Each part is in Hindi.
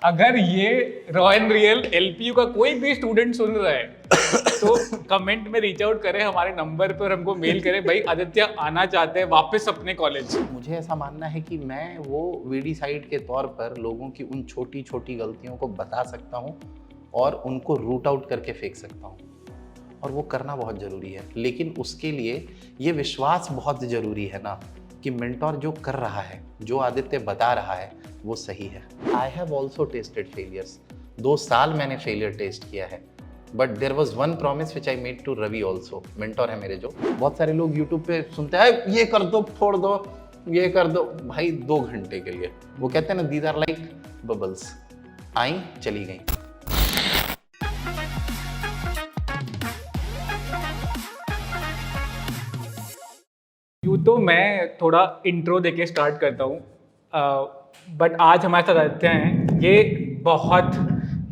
अगर ये रॉ एंड रियल एलपीयू का कोई भी स्टूडेंट सुन रहा है तो कमेंट में रीच आउट करें हमारे नंबर पर, हमको मेल करें, भाई आदित्य आना चाहते हैं वापस अपने कॉलेज। मुझे ऐसा मानना है कि मैं वो वीडी साइड के तौर पर लोगों की उन छोटी छोटी गलतियों को बता सकता हूँ और उनको रूट आउट करके फेंक सकता हूँ, और वो करना बहुत ज़रूरी है। लेकिन उसके लिए ये विश्वास बहुत ज़रूरी है ना कि मेंटोर जो कर रहा है, जो आदित्य बता रहा है, वो सही है। I have also tested failures. 2 साल मैंने फेलियर टेस्ट किया है, but there was one promise which I made to Ravi also, mentor है मेरे जो। बहुत सारे लोग यूट्यूब पे सुनते हैं ये कर दो, फोड़ दो, ये कर दो, भाई 2 घंटे के लिए। वो कहते हैं ना, दीज आर लाइक बबल्स, आई चली गई। यूँ तो मैं थोड़ा इंट्रो देके स्टार्ट करता हूँ, बट आज हमारे साथ आदित्य हैं। ये बहुत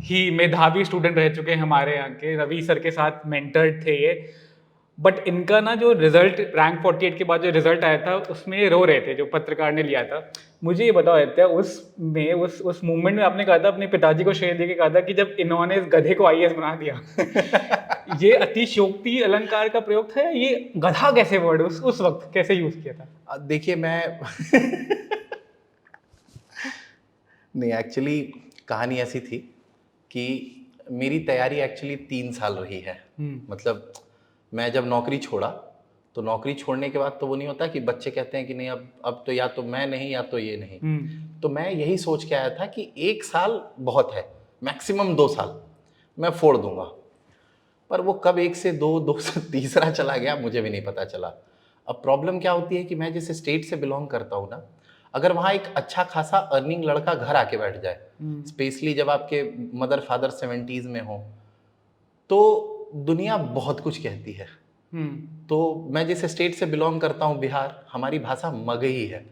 ही मेधावी स्टूडेंट रह चुके हैं हमारे यहाँ के, रवि सर के साथ मेंटर्ड थे ये। बट इनका ना जो रिजल्ट रैंक 48 के बाद जो रिजल्ट आया था उसमें ये रो रहे थे, जो पत्रकार ने लिया था। मुझे ये बताओ आदित्य, उस मूवमेंट में आपने कहा था, अपने पिताजी को शेयर देके कहा था कि जब इन्होंने इस गधे को आईएएस बना दिया ये अतिशयोक्ति अलंकार का प्रयोग था, ये गधा कैसे वर्ड उस वक्त कैसे यूज किया था? देखिए मैं नहीं, एक्चुअली कहानी ऐसी थी कि मेरी तैयारी एक्चुअली 3 साल रही है। मतलब मैं जब नौकरी छोड़ा, तो नौकरी छोड़ने के बाद तो वो नहीं होता कि बच्चे कहते हैं कि नहीं अब तो या तो मैं नहीं या तो ये नहीं। तो मैं यही सोच के आया था कि 1 साल बहुत है, मैक्सिमम 2 साल मैं फोड़ दूंगा। पर वो कब 1 से 2 से तीसरा चला गया मुझे भी नहीं पता चला। अब प्रॉब्लम क्या होती है कि मैं जिस स्टेट से बिलोंग करता हूँ ना, अगर वहाँ एक अच्छा खासा अर्निंग लड़का घर आके बैठ जाए, स्पेशली जब आपके मदर फादर 70s में हो, तो दुनिया बहुत कुछ कहती है। तो मैं जिस स्टेट से बिलोंग करता हूँ, बिहार, हमारी भाषा मगही है।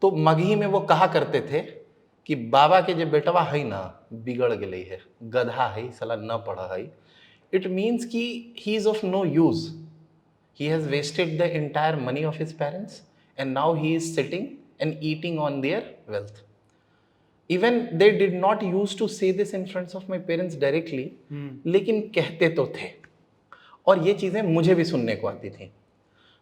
तो मगही में वो कहा करते थे कि बाबा के जो बेटवा है ना बिगड़ गई है, गधा है साला, न पढ़ा है। इट मीन्स कि he is of no use, he has wasted the entire money of his parents and now he is sitting and eating on their wealth. Even they did not used to say this in front of my parents directly, लेकिन कहते तो थे, और ये चीज़ें मुझे भी सुनने को आती थी।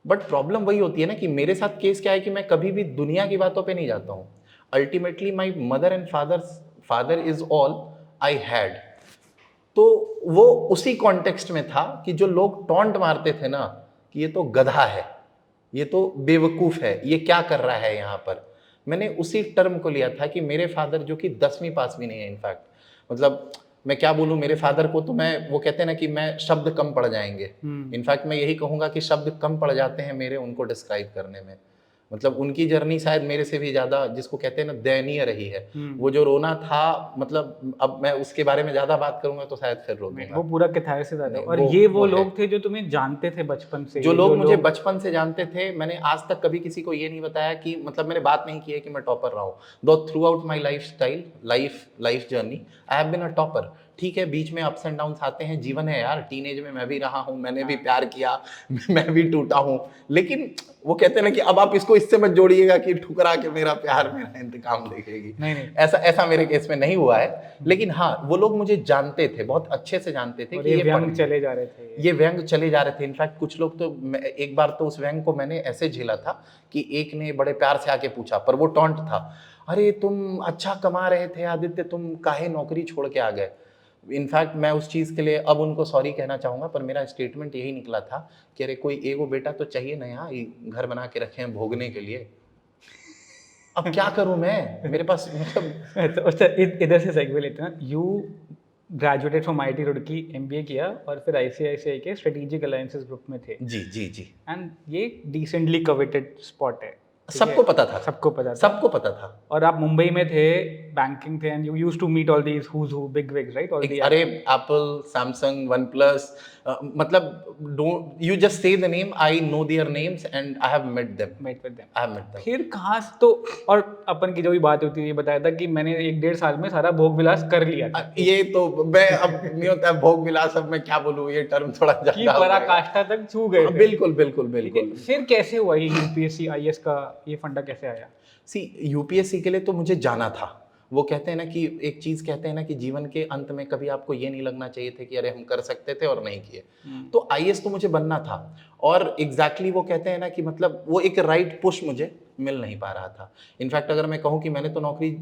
बट प्रॉब्लम वही होती है ना कि मेरे साथ केस क्या है कि मैं कभी भी दुनिया की बातों पे नहीं जाता हूँ। Ultimately my mother and father is all I had. तो वो उसी कॉन्टेक्स्ट में था कि जो लोग टॉन्ट मारते थे ना कि ये तो गधा है, ये तो बेवकूफ़ है, ये क्या कर रहा है यहाँ पर, मैंने उसी टर्म को लिया था कि मेरे फादर जो कि 10वीं पास भी नहीं है, इनफैक्ट मतलब मैं क्या बोलूँ, मेरे फादर को तो मैं, वो कहते हैं ना कि मैं शब्द कम पड़ जाएंगे। इनफैक्ट मैं यही कहूँगा कि शब्द कम पड़ जाते हैं मेरे उनको डिस्क्राइब करने में। मतलब उनकी जर्नी शायद मेरे से भी ज़्यादा, जिसको कहते हैं ना, दयनीय रही है। वो जो रोना था, मतलब अब मैं उसके बारे में ज़्यादा बात करूंगा तो शायद फिर रो दूंगा। वो पूरा कैथारसिस आता है। और ये वो लोग थे जो तुम्हें जानते थे बचपन से, जो लोग मुझे बचपन से जानते थे। मैंने आज तक कभी किसी को ये नहीं बताया कि, मतलब मैंने बात नहीं की है कि मैं टॉपर रहा हूँ। Though throughout my life journey I have been a topper. ठीक है, बीच में अप्स एंड डाउन्स आते हैं, जीवन है यार। टीनेज में मैं भी रहा हूँ, मैंने भी प्यार किया, मैं भी टूटा हूँ। लेकिन वो कहते हैं ना कि अब आप इसको इससे मत जोड़िएगा कि ठुकरा के मेरा प्यार मेरा इंतकाम देखेगी। नहीं। ऐसा मेरे केस में नहीं हुआ है। लेकिन हाँ, वो लोग मुझे जानते थे, बहुत अच्छे से जानते थे कि ये व्यंग चले जा रहे थे, ये व्यंग चले जा रहे थे। इनफैक्ट कुछ लोग तो, एक बार तो उस व्यंग को मैंने ऐसे झेला था कि एक ने बड़े प्यार से आके पूछा, पर वो टॉन्ट था, अरे तुम अच्छा कमा रहे थे आदित्य, तुम काहे नौकरी छोड़ के आ गए। इनफैक्ट मैं उस चीज़ के लिए अब उनको सॉरी कहना चाहूँगा, पर मेरा स्टेटमेंट यही निकला था कि अरे कोई एगो बेटा तो चाहिए ना यहाँ, घर बना के रखे हैं भोगने के लिए। अब क्या करूँ मैं, मेरे पास मतलब इधर से सेगवे लेते हैं। You graduated from IIT Roorkee, MBA किया और फिर आईसीआईसीआई के स्ट्रेटेजिक अलायंसेस ग्रुप में थे। जी। एंड ये डिसेंटली कवेटेड स्पॉट है, सबको पता था, सबको पता था। और आप मुंबई में थे, बैंकिंग थे, and you used to meet all these who's who big wigs, right? अरे एप्पल, सैमसंग, वन प्लस, मतलब you just say the name, I know their names and I have met with them. फिर कहाँ तो, और अपन की जो भी बात होती है, ये बताया था कि मैंने 1-1.5 साल में सारा भोग विलास कर लिया था। ये तो मैं अब नहीं होता है भोग विलास, अब मैं क्या बोलूँ, ये टर्म थोड़ा ज्यादा पराकाष्ठा तक छू गए। बिल्कुल। फिर कैसे हुआ ये यूपीएससी आईएएस का ये फंडा कैसे आया? यूपीएससी के लिए तो मुझे जाना था, वो कहते हैं ना कि एक चीज कहते हैं ना कि जीवन के अंत में कभी आपको ये नहीं लगना चाहिए थे कि अरे हम कर सकते थे और नहीं किए। तो आईएएस तो मुझे बनना था, और एग्जैक्टली वो कहते हैं ना कि मतलब वो एक राइट पुश मुझे मिल नहीं पा रहा था। इनफैक्ट अगर मैं कहूँ कि मैंने तो नौकरी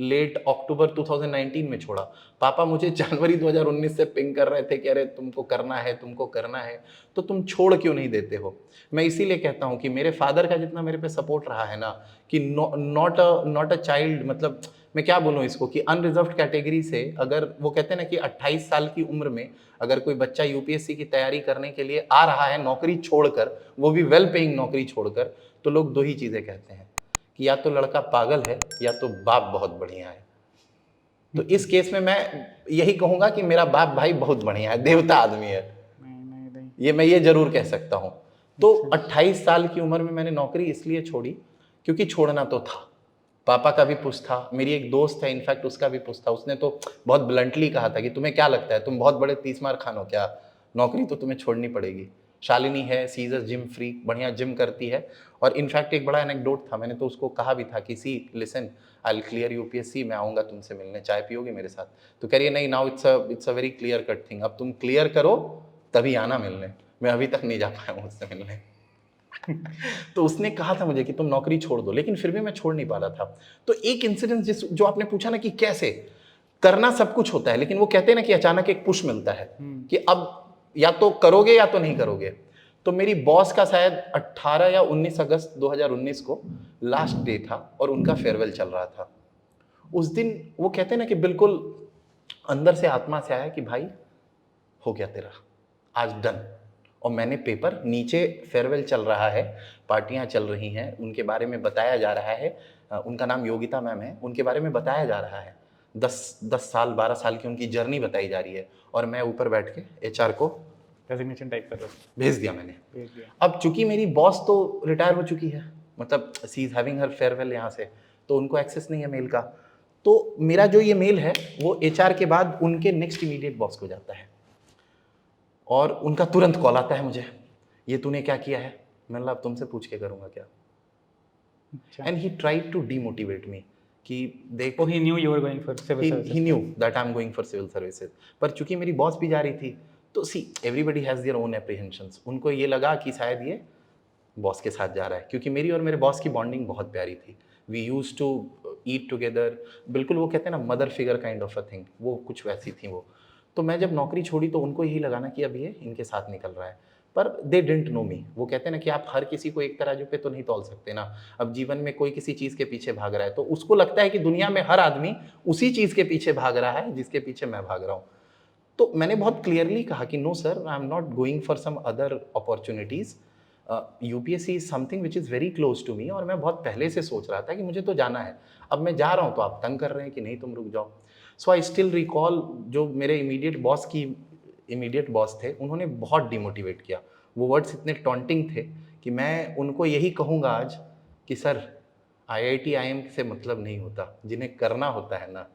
लेट अक्टूबर 2019 में छोड़ा, पापा मुझे जनवरी 2019 से पिंग कर रहे थे कि अरे तुमको करना है, तुमको करना है, तो तुम छोड़ क्यों नहीं देते हो। मैं इसीलिए कहता हूँ कि मेरे फादर का जितना मेरे पे सपोर्ट रहा है ना, कि नॉट अ चाइल्ड, मतलब मैं क्या बोलूँ इसको, कि अनरिजर्व्ड कैटेगरी से, अगर वो कहते हैं ना कि 28 साल की उम्र में अगर कोई बच्चा यूपीएससी की तैयारी करने के लिए आ रहा है नौकरी छोड़कर, वो भी वेल पेइंग नौकरी छोड़कर, तो लोग दो ही चीज़ें कहते हैं कि या तो लड़का पागल है या तो बाप बहुत बढ़िया है। तो इस केस में मैं यही कहूँगा कि मेरा बाप भाई बहुत बढ़िया है, देवता आदमी है। नहीं। ये मैं ये जरूर कह सकता हूँ। तो 28 साल की उम्र में मैंने नौकरी इसलिए छोड़ी क्योंकि छोड़ना तो था। पापा का भी पुश था, मेरी एक दोस्त है इनफैक्ट उसका भी पुश था। उसने तो बहुत ब्लंटली कहा था कि तुम्हें क्या लगता है, तुम बहुत बड़े 30 मार खान हो क्या, नौकरी तो तुम्हें छोड़नी पड़ेगी। शालिनी है, सी इज अ जिम फ्रीक, बढ़िया जिम करती है। और इनफैक्ट एक बड़ा एनेक्डोट था, मैंने तो उसको कहा भी था कि see listen, I will clear UPSC, मैं आऊँगा तुमसे मिलने, चाय पियोगे मेरे साथ। तो कह रही है नहीं, now it's a very clear cut thing, अब तुम क्लियर करो तभी आना मिलने, मैं अभी तक नहीं जा पाया हूँ उससे मिलने। तो उसने कहा था मुझे कि तुम नौकरी छोड़ दो, लेकिन फिर भी मैं छोड़ नहीं पा रहा था। तो एक इंसिडेंट जो आपने पूछा ना कि कैसे करना, सब कुछ होता है, लेकिन वो कहते हैं ना कि अचानक एक पुश मिलता है कि अब या तो करोगे या तो नहीं करोगे। तो मेरी बॉस का शायद 18 या 19 अगस्त 2019 को लास्ट डे था और उनका फेयरवेल चल रहा था। उस दिन वो कहते हैं ना कि बिल्कुल अंदर से आत्मा से आया कि भाई हो गया तेरा, आज डन। और मैंने पेपर नीचे, फेयरवेल चल रहा है, पार्टियां चल रही हैं, उनके बारे में बताया जा रहा है, उनका नाम योगिता मैम है, उनके बारे में बताया जा रहा है, 10 साल 12 साल की उनकी जर्नी बताई जा रही है, और मैं ऊपर बैठ के एचआर को रेजिग्नेशन टाइप कर रहा हूँ, भेज दिया मैंने। भेज दिया। अब चूंकि मेरी बॉस तो रिटायर हो चुकी है, मतलब सी इज हैविंग हर फेयरवेल यहाँ से, तो उनको एक्सेस नहीं है मेल का। तो मेरा जो ये मेल है वो एचआर के बाद उनके नेक्स्ट इमीडिएट बॉस को जाता है, और उनका तुरंत कॉल आता है मुझे, ये तूने क्या किया है। मैंने कहा अब तुमसे पूछ के करूँगा क्या। And he tried to demotivate me कि देख, Oh, he knew you were going for civil services. he knew that I'm going for civil services, पर चूंकि मेरी बॉस भी जा रही थी, तो see everybody has their own apprehensions. उनको ये लगा कि शायद ये बॉस के साथ जा रहा है, क्योंकि मेरी और मेरे बॉस की बॉन्डिंग बहुत प्यारी थी। We use to eat together, बिल्कुल वो कहते हैं ना mother figure kind of a thing, वो कुछ वैसी थी वो। तो मैं जब नौकरी छोड़ी तो उनको यही लगा ना कि अब ये इनके साथ निकल रहा है, पर दे डिडंट नो मी। वो कहते हैं ना कि आप हर किसी को एक तराजू पे तो नहीं तौल सकते ना। अब जीवन में कोई किसी चीज़ के पीछे भाग रहा है, तो उसको लगता है कि दुनिया में हर आदमी उसी चीज़ के पीछे भाग रहा है जिसके पीछे मैं भाग रहा हूँ। तो मैंने बहुत क्लियरली कहा कि no sir, I am not going for some other opportunities, UPSC is something which is very close to me, और मैं बहुत पहले से सोच रहा था कि मुझे तो जाना है। अब मैं जा रहा हूँ तो आप तंग कर रहे हैं कि नहीं तुम रुक जाओ। सो आई स्टिल रिकॉल, जो मेरे इमीडिएट बॉस थे, उन्होंने बहुत डिमोटिवेट किया। वो वर्ड्स इतने टॉन्टिंग थे कि मैं उनको यही कहूँगा आज कि सर, आईआईटी आईएम से मतलब नहीं होता, जिन्हें करना होता है ना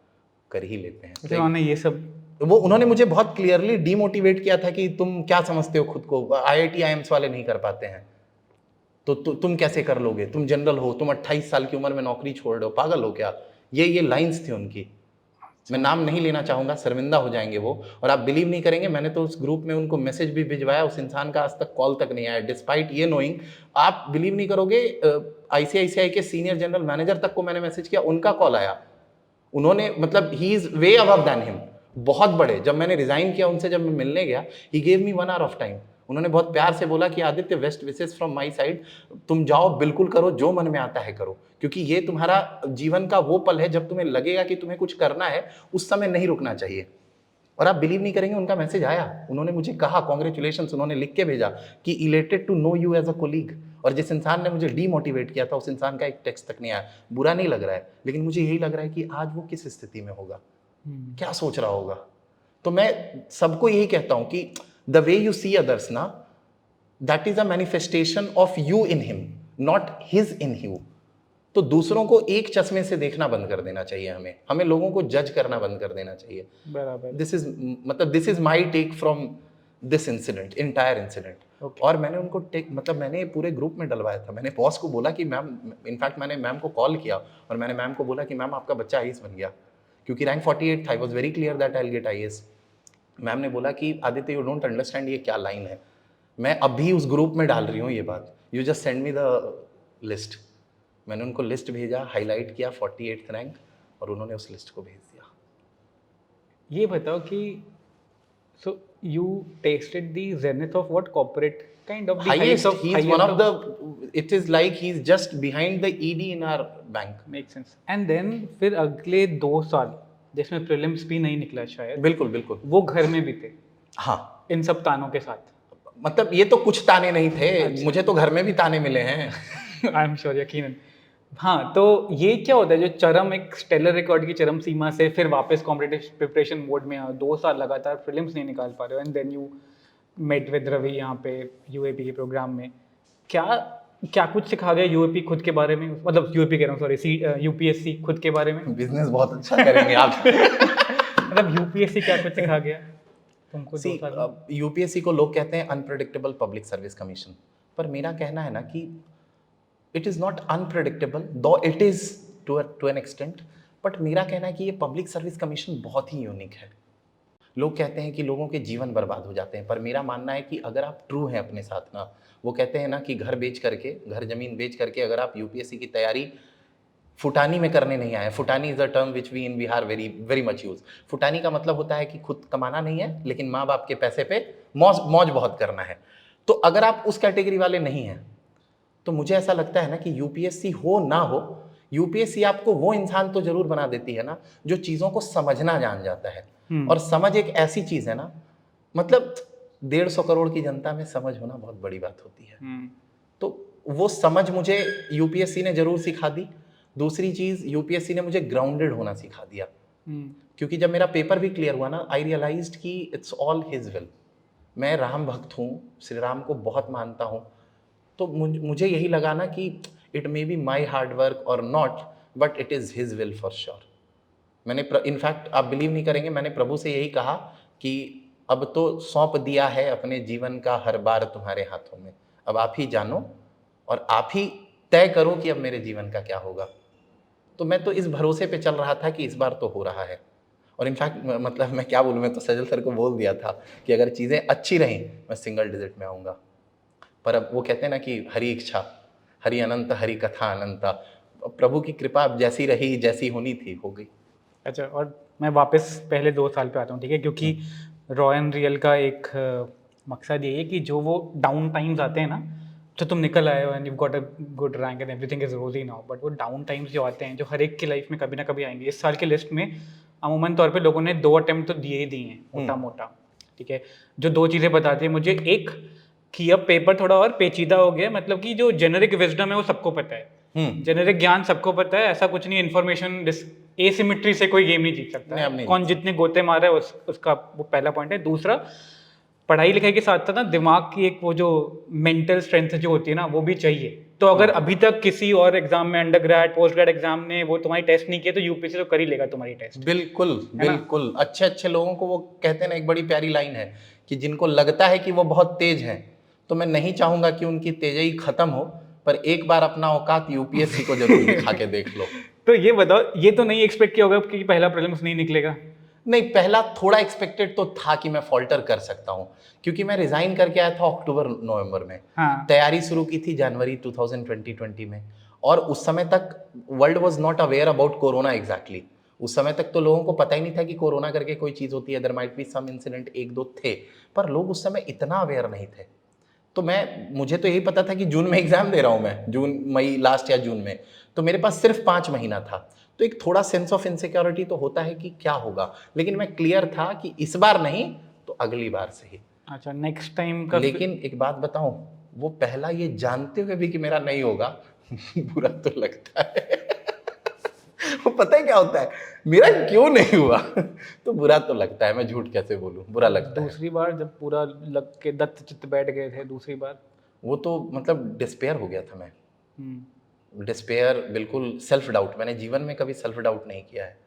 कर ही लेते हैं। उन्होंने ये सब, वो उन्होंने मुझे बहुत क्लियरली डीमोटिवेट किया था कि तुम क्या समझते हो खुद को, आईआईटी आईएम्स वाले नहीं कर पाते हैं, तो तुम कैसे कर लोगे, तुम जनरल हो, तुम 28 साल की उम्र में नौकरी छोड़ रहे हो, पागल हो क्या। ये लाइंस थी उनकी। मैं नाम नहीं लेना चाहूँगा, शर्मिंदा हो जाएंगे वो। और आप बिलीव नहीं करेंगे, मैंने तो उस ग्रुप में उनको मैसेज भी भिजवाया, उस इंसान का आज तक कॉल तक नहीं आया, डिस्पाइट ये नोइंग। आप बिलीव नहीं करोगे, आईसीआईसीआई के सीनियर जनरल मैनेजर तक को मैंने मैसेज किया, उनका कॉल आया। उन्होंने, मतलब he is way above than him, बहुत बड़े। जब मैंने रिजाइन किया उनसे, जब मैं मिलने गया, he gave me 1 hour of time. उन्होंने बहुत प्यार से बोला कि Aditya, best wishes from my side, तुम जाओ, बिल्कुल करो, जो मन में आता है करो, क्योंकि ये तुम्हारा जीवन का वो पल है जब तुम्हें लगेगा कि तुम्हें कुछ करना है, उस समय नहीं रुकना चाहिए। और आप बिलीव नहीं करेंगे, उनका मैसेज आया, उन्होंने मुझे कहा कॉन्ग्रेचुलेशंस, उन्होंने लिख के भेजा कि elated to know you as a colleague. और जिस इंसान ने मुझे डीमोटिवेट किया था, उस इंसान का एक टेक्स्ट तक नहीं आया। बुरा नहीं लग रहा है, लेकिन मुझे यही लग रहा है कि आज वो किस स्थिति में होगा, क्या सोच रहा होगा। तो मैं सबको यही कहता हूं कि the way you see others ना, that is a manifestation of you in him, not his in you. तो दूसरों को एक चश्मे से देखना बंद कर देना चाहिए, हमें लोगों को जज करना बंद कर देना चाहिए। बराबर। This is my take from this incident, entire incident. और मैंने उनको मतलब मैंने पूरे ग्रुप में डलवाया था। मैंने बॉस को बोला कि मैम, इनफैक्ट मैंने मैम को कॉल किया और मैंने मैम को बोला कि मैम आपका बच्चा आईएएस बन गया, क्योंकि रैंक 48 था। I was very clear that I will get IAS. Ma'am ने बोला कि आदित्य यू डोंट अंडरस्टैंड ये क्या लाइन है, मैं अभी उस ग्रुप में डाल रही हूँ ये बात, you just send me the list. मैंने उनको लिस्ट भेजा, हाईलाइट किया 48th रैंक, और उन्होंने उस लिस्ट को भेज दिया। ये बताओ कि so you tasted the zenith of what corporate kind of the Highest, he is highest one of the, it is like he is just behind the ED in our bank. makes sense and then फिर अगले 2 साल जिसमें प्रीलिम्स भी नहीं निकला शायद, बिल्कुल बिल्कुल, वो घर में भी थे हाँ, इन सब तानों के साथ। मतलब ये तो कुछ ताने नहीं थे, मुझे तो घर में भी ताने मिले हैं। आई एम श्योर, यकीनन। हाँ, तो ये क्या होता है जो चरम, एक स्टेलर रिकॉर्ड की चरम सीमा से फिर वापस कॉम्पिटिटिव प्रिपरेशन मोड में आओ, 2 साल लगातार प्रीलिम्स नहीं निकाल पा रहे हो, and then you met with Ravi यहाँ पे यूएपी के प्रोग्राम में। क्या क्या कुछ सिखा गया यूएपी खुद के बारे में, मतलब यूएपी कह रहा हूँ, सॉरी, यूपीएससी खुद के बारे में? बिजनेस बहुत अच्छा करेंगे आप। मतलब यूपीएससी क्या कुछ सिखा गया तुमको 2 साल में? यूपीएससी को लोग कहते हैं अनप्रेडिक्टेबल पब्लिक सर्विस कमीशन, पर मेरा कहना है ना कि it is not unpredictable, though it is to an extent, but मेरा कहना है कि ये पब्लिक सर्विस कमीशन बहुत ही यूनिक है। लोग कहते हैं कि लोगों के जीवन बर्बाद हो जाते हैं, पर मेरा मानना है कि अगर आप ट्रू हैं अपने साथ ना, वो कहते हैं ना कि घर बेच करके, घर जमीन बेच करके अगर आप यूपीएससी की तैयारी फुटानी में करने नहीं आए। Futani is a term which we in Bihar very very much use. फुटानी का मतलब होता है कि खुद कमाना नहीं है, लेकिन माँ बाप के पैसे पे मौज मौज बहुत करना है। तो अगर आप उस कैटेगरी वाले नहीं हैं, तो मुझे ऐसा लगता है ना कि यूपीएससी हो ना हो, यूपीएससी आपको वो इंसान तो जरूर बना देती है ना जो चीज़ों को समझना जान जाता है। और समझ एक ऐसी चीज़ है ना, मतलब 150 करोड़ की जनता में समझ होना बहुत बड़ी बात होती है। तो वो समझ मुझे यूपीएससी ने जरूर सिखा दी। दूसरी चीज़, यूपीएससी ने मुझे ग्राउंडेड होना सिखा दिया, क्योंकि जब मेरा पेपर भी क्लियर हुआ ना, आई रियलाइज्ड कि इट्स ऑल हिज विल। मैं राम भक्त हूँ, श्री राम को बहुत मानता हूँ, तो मुझे यही लगा ना कि it may be my hard work और not, but it is his will for sure. मैंने इनफैक्ट आप बिलीव नहीं करेंगे, मैंने प्रभु से यही कहा कि अब तो सौंप दिया है अपने जीवन का हर बार तुम्हारे हाथों में, अब आप ही जानो और आप ही तय करो कि अब मेरे जीवन का क्या होगा। तो मैं तो इस भरोसे पे चल रहा था कि इस बार तो हो रहा है। और इनफैक्ट मतलब मैं क्या बोलूँ, मैं तो सजल सर को बोल दिया था कि अगर चीज़ें अच्छी रहीं मैं सिंगल डिजिट में आऊँगा। पर अब वो कहते हैं ना कि हरि इच्छा हरि अनंत, हरि कथा अनंता। प्रभु की कृपा अब जैसी रही, जैसी होनी थी, हो गई। अच्छा, और मैं वापस पहले 2 साल पे आता हूँ, ठीक है, क्योंकि रॉ एंड रियल का एक मकसद ये है कि जो वो डाउन टाइम्स आते हैं ना, तो तुम निकल आए हो and you got a good rank and everything is रोजी नाउ, बट वो डाउन टाइम्स जो आते हैं, जो हर एक की लाइफ में कभी ना कभी आएंगे। इस साल के लिस्ट में अमूमन तौर पे लोगों ने 2 अटेम्प्ट तो दिए ही दिए हैं, मोटा मोटा, ठीक है, जो 2 चीज़ें बताती है मुझे। एक कि अब पेपर थोड़ा और पेचीदा हो गया, मतलब कि जो जेनरिक विजडम है वो सबको पता है, जेनरिक ज्ञान सबको पता है, ऐसा कुछ नहीं, इन्फॉर्मेशन एसिमेट्री से कोई गेम नहीं जीत सकता है, कौन जितने गोते मारा है उसका वो पहला पॉइंट है। दूसरा, पढ़ाई लिखाई के साथ साथ ना दिमाग की एक वो जो मेंटल स्ट्रेंथ जो होती है ना, वो भी चाहिए। तो अगर अभी तक किसी और एग्जाम में, under grade post grade exam ने वो तुम्हारी टेस्ट नहीं किया, तो यूपीएससी तो कर ही लेगा तुम्हारी टेस्ट। बिल्कुल बिल्कुल, अच्छे अच्छे लोगों को, वो कहते हैं ना, एक बड़ी प्यारी लाइन है कि जिनको लगता है कि वो बहुत तेज हैं, तो मैं नहीं चाहूंगा कि उनकी तेजई खत्म हो, पर एक बार अपना औकात यूपीएससी को जरूर दिखा के देख लो। तो ये बताओ, ये तो नहीं एक्सपेक्ट किया होगा कि पहला प्रीलिम्स नहीं निकलेगा? नहीं, पहला थोड़ा एक्सपेक्टेड तो था कि मैं फॉल्टर कर सकता हूँ, क्योंकि मैं रिजाइन करके आया था अक्टूबर नवंबर में। हाँ। तैयारी शुरू की थी जनवरी 2020 में, और उस समय तक world was not aware about corona exactly. उस समय तक तो लोगों को पता ही नहीं था कि कोरोना करके कोई चीज़ होती है। There might be some incident, 1-2 थे, पर लोग उस समय इतना अवेयर नहीं थे। तो मुझे तो यही पता था कि जून में एग्जाम दे रहा हूँ मैं, जून मई लास्ट या जून में, तो मेरे पास सिर्फ 5 महीना था। तो एक थोड़ा सेंस ऑफ इनसिक्योरिटी तो होता है कि क्या होगा, लेकिन मैं क्लियर था कि इस बार नहीं तो अगली बार सही। अच्छा, नेक्स्ट टाइम का। लेकिन एक बात बताऊं, वो पहला ये जानते हुए भी कि मेरा नहीं होगा बुरा तो लगता है। वो पता है क्या होता है, मेरा क्यों नहीं हुआ तो बुरा तो लगता है, मैं झूठ कैसे बोलूं, बुरा लगता है। दूसरी बार जब पूरा लग के दत्त चित्त बैठ गए थे, दूसरी बार वो तो मतलब डिस्पेयर हो गया था मैं। डिस्पेयर, बिल्कुल सेल्फ डाउट। मैंने जीवन में कभी सेल्फ डाउट नहीं किया है।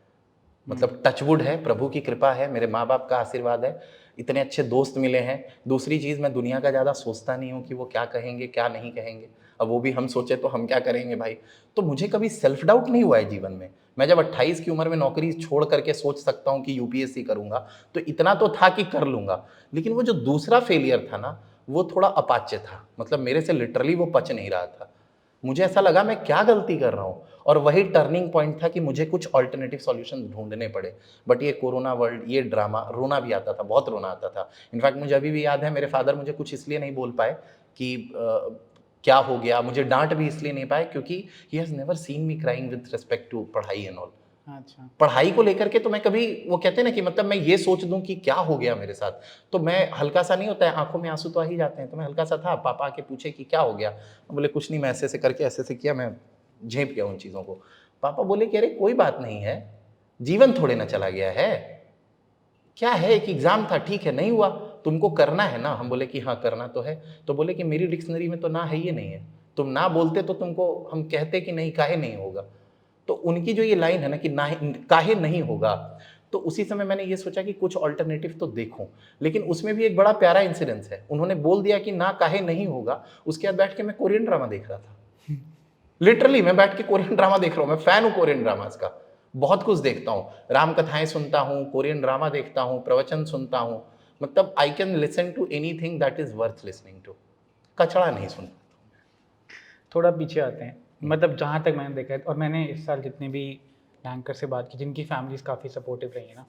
मतलब टचवुड है, प्रभु की कृपा है, मेरे माँ बाप का आशीर्वाद है, इतने अच्छे दोस्त मिले हैं। दूसरी चीज़, मैं दुनिया का ज़्यादा सोचता नहीं हूँ कि वो क्या कहेंगे क्या नहीं कहेंगे। अब वो भी हम सोचे तो हम क्या करेंगे भाई। तो मुझे कभी सेल्फ डाउट नहीं हुआ है जीवन में। मैं जब 28 की उम्र में नौकरी छोड़ करके सोच सकता हूँ कि यूपीएससी करूँगा, तो इतना तो था कि कर लूँगा। लेकिन वो जो दूसरा फेलियर था ना, वो थोड़ा अपाच्य था, मतलब मेरे से लिटरली वो पच नहीं रहा था। मुझे ऐसा लगा मैं क्या गलती कर रहा हूँ, और वही टर्निंग पॉइंट था कि मुझे कुछ अल्टरनेटिव सॉल्यूशन ढूंढने पड़े। बट ये कोरोना वर्ल्ड, ये ड्रामा, रोना भी आता था, बहुत रोना आता था। इनफैक्ट मुझे अभी भी याद है, मेरे फादर मुझे कुछ इसलिए नहीं बोल पाए कि क्या हो गया, मुझे डांट भी इसलिए नहीं पाए क्योंकि he has never seen me crying with respect to पढ़ाई एंड ऑल। अच्छा। पढ़ाई को लेकर के तो मैं कभी, वो कहते हैं ना कि मतलब मैं ये सोच दूं कि क्या हो गया मेरे साथ, तो मैं हल्का सा नहीं होता है, आंखों में आंसू तो आ ही जाते हैं, तो मैं हल्का सा था। पापा आके पूछे कि क्या हो गया, बोले कुछ नहीं, मैं ऐसे से करके ऐसे से किया, मैं झेप गया उन चीज़ों को। पापा बोले कि अरे कोई बात नहीं है, जीवन थोड़े ना चला गया है, क्या है, एक एग्जाम था, ठीक है नहीं हुआ, तुमको करना है ना। हम बोले कि हाँ करना तो है। तो बोले कि मेरी डिक्शनरी में तो ना है, ये नहीं है, तुम ना बोलते तो तुमको हम कहते कि नहीं, काहे नहीं होगा। तो उनकी जो ये लाइन है ना कि ना काहे नहीं होगा, तो उसी समय मैंने ये सोचा कि कुछ ऑल्टरनेटिव तो देखूं। लेकिन उसमें भी एक बड़ा प्यारा इंसिडेंस है, उन्होंने बोल दिया कि ना काहे नहीं होगा, उसके बाद बैठ के मैं कोरियन ड्रामा देख रहा था। लिटरली मैं बैठ के कोरियन ड्रामा देख रहा हूँ, मैं फैन हूँ कोरियन ड्रामास का, बहुत कुछ देखता हूँ, राम कथाएं सुनता हूँ, कोरियन ड्रामा देखता हूँ, प्रवचन सुनता हूँ। मतलब I can listen to anything that is worth listening to. कचड़ा नहीं सुन। थोड़ा पीछे आते हैं, मतलब जहाँ तक मैंने देखा है, और मैंने इस साल जितने भी बैंकर से बात की जिनकी फैमिलीज काफ़ी सपोर्टिव रही है ना,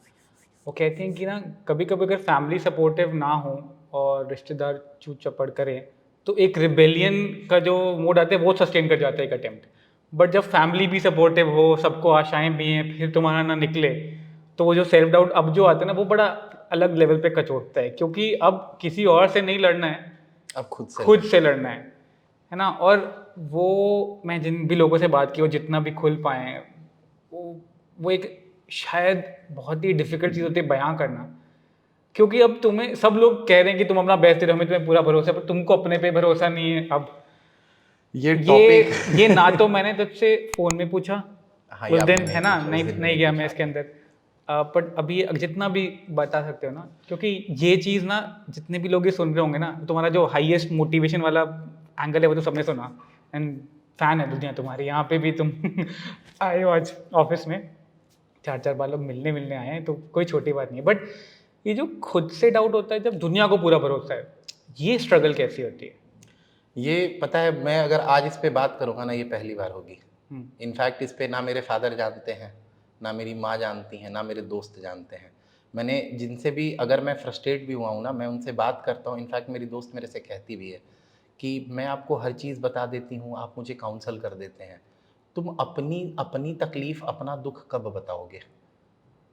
वो कहते हैं कि ना कभी कभी अगर फैमिली सपोर्टिव ना हो और रिश्तेदार चूत चपड़ करें, तो एक रिबेलियन का जो मोड आता है वो सस्टेन कर जाता है एक अटेम्प्ट। बट जब फैमिली भी सपोर्टिव हो, सबको आशाएं भी हैं, फिर तुम्हारा ना निकले, तो वो जो सेल्फ डाउट अब जो आता है ना, वो बड़ा अलग लेवल पे कचोटता है, क्योंकि अब किसी और से नहीं लड़ना है, अब खुद से लड़ना है ना। और वो मैं जिन भी लोगों से बात की, वो जितना भी खुल पाए, वो एक शायद बहुत ही डिफिकल्ट चीज़ होती है बयां करना, क्योंकि अब तुम्हें सब लोग कह रहे हैं कि तुम अपना बेस्ट दे रहे हो, हमें तुम्हें पूरा भरोसा है, पर तुमको अपने पे भरोसा नहीं है। अब ये टॉपिक ये ना तो मैंने तुझसे फोन में पूछा हाँ, उस आपने दिन, नहीं है ना, पूछा, उस नहीं दिन नहीं गया मैं पूछा। इसके अंदर। बट अभी जितना भी बता सकते हो ना, क्योंकि ये चीज़ ना जितने भी लोग ये सुन रहे होंगे ना, तुम्हारा जो हाईएस्ट मोटिवेशन वाला एंगल है वो तो सबने सुना, एंड फैन है दुनिया तुम्हारी, यहाँ पे भी तुम आए हो आज ऑफिस में, 4 बार लोग मिलने मिलने आए हैं, तो कोई छोटी बात नहीं है। बट ये जो खुद से डाउट होता है जब दुनिया को पूरा भरोसा है, ये स्ट्रगल कैसी होती है? ये पता है, मैं अगर आज इस पे बात करूँगा ना, ये पहली बार होगी। इनफैक्ट इस पे ना मेरे फादर जानते हैं, ना मेरी माँ जानती हैं, ना मेरे दोस्त जानते हैं। मैंने जिनसे भी, अगर मैं फ्रस्ट्रेट भी हुआ हूँ ना, मैं उनसे बात करता हूँ। इनफैक्ट मेरी दोस्त मेरे से कहती भी है कि मैं आपको हर चीज़ बता देती हूँ, आप मुझे काउंसल कर देते हैं, तुम अपनी अपनी तकलीफ़, अपना दुख कब बताओगे।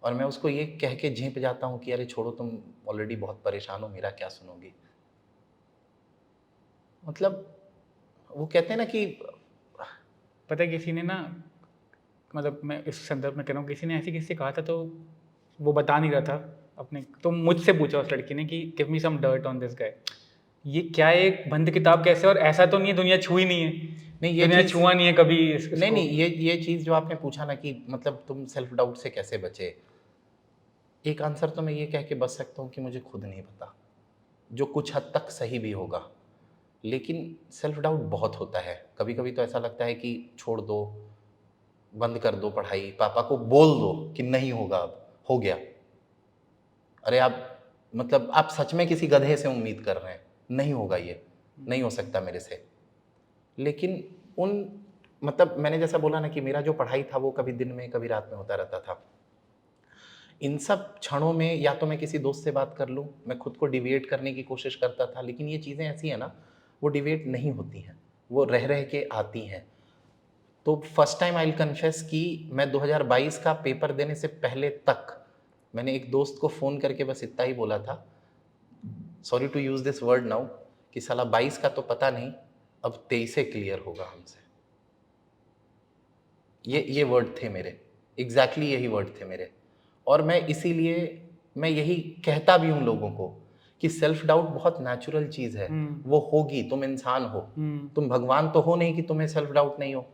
और मैं उसको ये कह के झेंप जाता हूँ कि अरे छोड़ो, तुम ऑलरेडी बहुत परेशान हो, मेरा क्या सुनोगी। मतलब वो कहते हैं ना कि पता है किसी ने ना, मतलब मैं इस संदर्भ में कह रहा हूँ, किसी ने ऐसे किसी से कहा था, तो वो बता नहीं रहा था अपने, तो मुझसे पूछा उस लड़की ने कि give me some dirt on this guy. ये क्या है, एक बंद किताब कैसे, और ऐसा तो नहीं है दुनिया छुई नहीं है, नहीं, ये दुनिया चीज़ छुआ नहीं है कभी नहीं, इसको। ये चीज़ जो आपने पूछा ना कि मतलब तुम सेल्फ डाउट से कैसे बचे, एक आंसर तो मैं ये कह के बच सकता हूँ कि मुझे खुद नहीं पता, जो कुछ हद तक सही भी होगा। लेकिन सेल्फ डाउट बहुत होता है, कभी कभी तो ऐसा लगता है कि छोड़ दो, बंद कर दो पढ़ाई, पापा को बोल दो कि नहीं होगा, अब हो गया। अरे आप, मतलब आप सच में किसी गधे से उम्मीद कर रहे हैं, नहीं होगा, ये नहीं हो सकता मेरे से। लेकिन उन, मतलब मैंने जैसा बोला ना कि मेरा जो पढ़ाई था वो कभी दिन में कभी रात में होता रहता था। इन सब क्षणों में या तो मैं किसी दोस्त से बात कर लूँ, मैं खुद को डिविएट करने की कोशिश करता था, लेकिन ये चीज़ें ऐसी हैं ना, वो डिविएट नहीं होती हैं, वो रह रह के आती हैं। तो first time I will confess कि मैं 2022 का पेपर देने से पहले तक मैंने एक दोस्त को फ़ोन करके बस इतना ही बोला था, sorry to use this word now, कि साला 22 का तो पता नहीं, अब 23 से क्लियर होगा हमसे। ये वर्ड थे मेरे, एग्जैक्टली यही वर्ड थे मेरे। और मैं इसीलिए, मैं यही कहता भी हूँ लोगों को कि सेल्फ डाउट बहुत नेचुरल चीज़ है, वो होगी, तुम इंसान हो, तुम भगवान तो हो नहीं कि तुम्हें सेल्फ डाउट नहीं हो।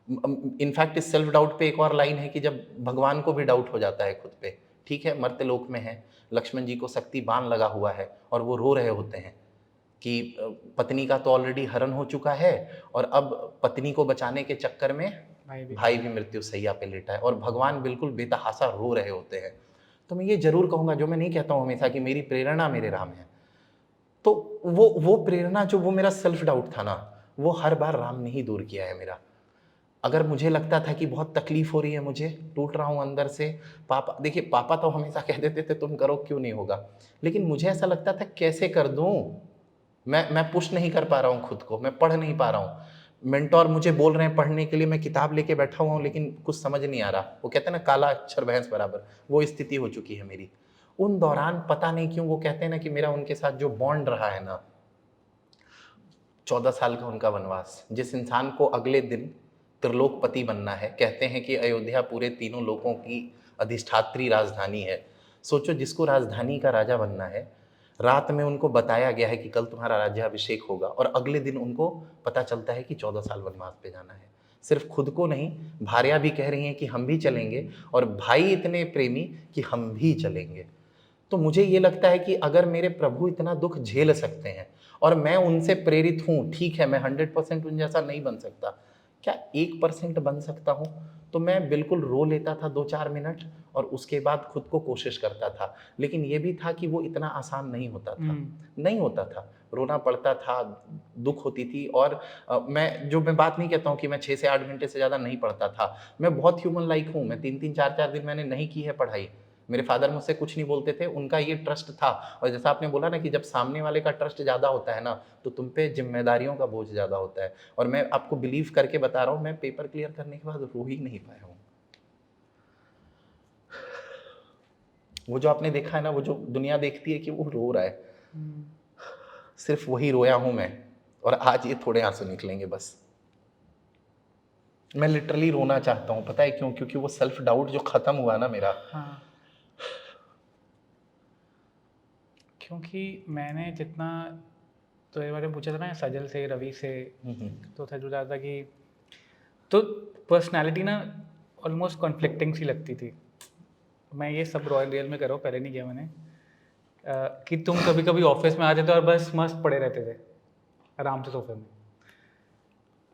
इनफैक्ट इस सेल्फ डाउट पे एक और लाइन है कि जब भगवान को भी डाउट हो जाता है खुद पे, ठीक है, मर्त्य लोक में है, लक्ष्मण जी को शक्ति बाण लगा हुआ है और वो रो रहे होते हैं कि पत्नी का तो ऑलरेडी हरण हो चुका है और अब पत्नी को बचाने के चक्कर में भाई भी मृत्यु सैया पे लेटा है और भगवान बिल्कुल बेतहासा रो रहे होते हैं। तो मैं ये जरूर कहूँगा, जो मैं नहीं कहता हूँ हमेशा कि मेरी प्रेरणा मेरे राम है, तो वो प्रेरणा जो वो मेरा सेल्फ डाउट था ना, वो हर बार राम ने ही दूर किया है मेरा। अगर मुझे लगता था कि बहुत तकलीफ हो रही है, मुझे टूट रहा हूँ अंदर से, पापा, देखिए पापा तो हमेशा कह देते थे तुम करो क्यों नहीं होगा, लेकिन मुझे ऐसा लगता था कैसे कर दूँ, मैं पुश नहीं कर पा रहा हूँ खुद को, मैं पढ़ नहीं पा रहा हूँ, मेंटोर मुझे बोल रहे हैं पढ़ने के लिए, मैं किताब लेके बैठा हुआ हूँ लेकिन कुछ समझ नहीं आ रहा। वो कहते हैं ना काला अक्षर भैंस बराबर, वो स्थिति हो चुकी है मेरी। उन दौरान पता नहीं क्यों वो कहते हैं ना कि मेरा उनके साथ जो बॉन्ड रहा है ना, 14 साल का उनका वनवास, जिस इंसान को अगले दिन त्रिलोकपति बनना है, कहते हैं कि अयोध्या पूरे तीनों लोकों की अधिष्ठात्री राजधानी है, सोचो जिसको राजधानी का राजा बनना है, रात में उनको बताया गया है कि कल तुम्हारा राज्याभिषेक होगा और अगले दिन उनको पता चलता है कि 14 साल वनवास पे जाना है। सिर्फ खुद को नहीं, भार्या भी कह रही हैं कि हम भी चलेंगे और भाई इतने प्रेमी कि हम भी चलेंगे। तो मुझे ये लगता है कि अगर मेरे प्रभु इतना दुख झेल सकते हैं और मैं उनसे प्रेरित हूँ, ठीक है मैं 100% उन जैसा नहीं बन सकता, क्या 1% बन सकता हूँ, तो मैं बिल्कुल रो लेता था 2-4 मिनट और उसके बाद खुद को कोशिश करता था। लेकिन ये भी था कि वो इतना आसान नहीं होता था, नहीं होता था, रोना पड़ता था, दुख होती थी। और मैं बात नहीं कहता हूँ कि मैं 6 से 8 घंटे से ज़्यादा नहीं पढ़ता था, मैं बहुत ह्यूमन लाइक हूँ, मैं 3-3 4-4 दिन मैंने नहीं की है पढ़ाई, मेरे फादर मुझसे कुछ नहीं बोलते थे, उनका ये ट्रस्ट था। और जैसा आपने बोला ना कि जब सामने वाले का ट्रस्ट ज़्यादा होता है ना, तो तुम पे जिम्मेदारियों का बोझ ज़्यादा होता है। और मैं आपको बिलीव करके बता रहा हूँ, मैं पेपर क्लियर करने के बाद रो ही नहीं पाया हूँ। वो जो आपने देखा है ना, वो जो दुनिया देखती है कि वो रो रहा है, सिर्फ वही रोया हूँ मैं। और आज ये थोड़े आंसू निकलेंगे बस। मैं लिटरली रोना चाहता हूँ, पता है क्यों? क्योंकि वो सेल्फ डाउट जो खत्म हुआ ना मेरा। हाँ, क्योंकि मैंने जितना तो ये बारे में पूछा था ना सजल से, रवि से, तो सजल था कि तो पर्सनालिटी ना ऑलमोस्ट कॉन्फ्लिक्टिंग सी लगती थी। मैं ये सब रॉयल रियल में कर रहा हूँ, पहले नहीं किया मैंने, कि तुम कभी कभी ऑफिस में आ जाते और बस मस्त पड़े रहते थे आराम से सोफे में,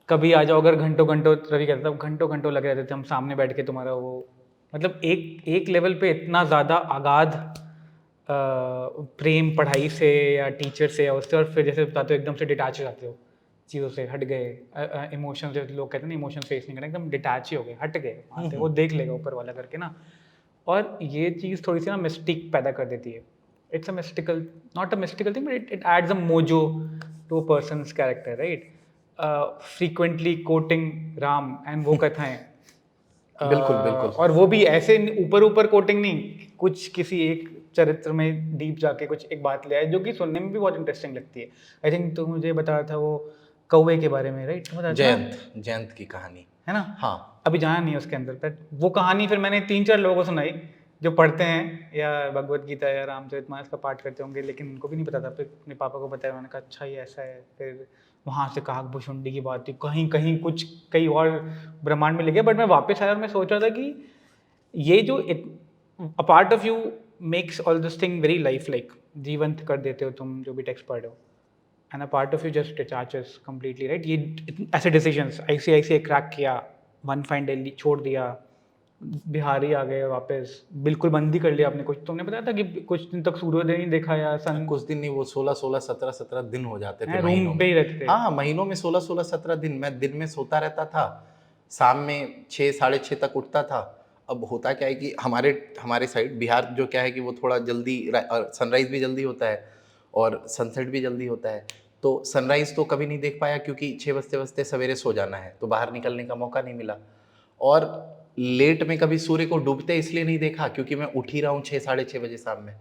कभी आ जाओ अगर घंटों घंटों, रवि कहता था घंटों घंटों लगे रहते थे हम सामने बैठ के तुम्हारा वो, मतलब एक लेवल पे इतना ज़्यादा अगाध प्रेम पढ़ाई से या टीचर से या उससे, और फिर जैसे बताते हो एकदम से डिटैच हो जाते हो चीज़ों से, हट गए इमोशन से, लोग कहते हैं ना इमोशन फेस नहीं करना, एकदम डिटैच ही हो गए, हट गए वहाँ से, वो देख लेगा ऊपर वाला करके ना। और ये चीज़ थोड़ी सी ना मिस्टिक पैदा कर देती है। It's a mystical, not a mystical thing, but it adds a mojo to a person's character, right? Frequently quoting Ram and वो कथाएं, बिल्कुल बिल्कुल। और वो भी ऐसे ऊपर ऊपर कोटिंग नहीं, कुछ किसी एक चरित्र में डीप जाके कुछ एक बात ले आए जो कि सुनने में भी बहुत इंटरेस्टिंग लगती है। आई थिंक तो मुझे बता रहा था वो कौवे के बारे में, राइट? जयंत की कहानी है ना? हाँ, अभी जाना नहीं है उसके अंदर, बट वो कहानी फिर मैंने 3-4 लोगों को सुनाई जो पढ़ते हैं या भगवत गीता या रामचरितमानस का पाठ करते होंगे, लेकिन उनको भी नहीं पता था। फिर अपने पापा को बताया, उन्होंने कहा अच्छा ये ऐसा है। फिर वहाँ से काकभुशुंडी की बात थी, कहीं कहीं कुछ कहीं और ब्रह्मांड में ले गया। बट मैं वापस आया और मैं सोच रहा था कि ये जो a part of you makes all this thing very life like, जीवंत कर देते हो तुम जो भी टेक्स्ट पढ़ रहे हो, and a part of you just detaches completely, right? ये ऐसे डिसीजंस, आईसीआईसीआई क्रैक किया, वन फाइन दिल्ली छोड़ दिया, बिहार ही आ गए वापस, बिल्कुल बंद ही कर लिया आपने। कुछ तुमने बताया था कि कुछ दिन तक सूर्योदय नहीं देखा या सन, कुछ दिन नहीं, वो 16-16 17-17 दिन हो जाते थे महीनों रूम पे ही में। रहते थे। हाँ, महीनों में 16-16-17 दिन मैं दिन में सोता रहता था, शाम में 6 साढ़े 6 तक उठता था। अब होता क्या है कि हमारे साइड बिहार जो क्या है कि वो थोड़ा जल्दी सनराइज भी जल्दी होता है और सनसेट भी जल्दी होता है। तो सनराइज तो कभी नहीं देख पाया क्योंकि 6 बजते बजते सवेरे सो जाना है, तो बाहर निकलने का मौका नहीं मिला। और लेट में कभी सूर्य को डूबते इसलिए नहीं देखा क्योंकि मैं उठ ही रहा हूँ 6 साढ़े 6 बजे शाम में,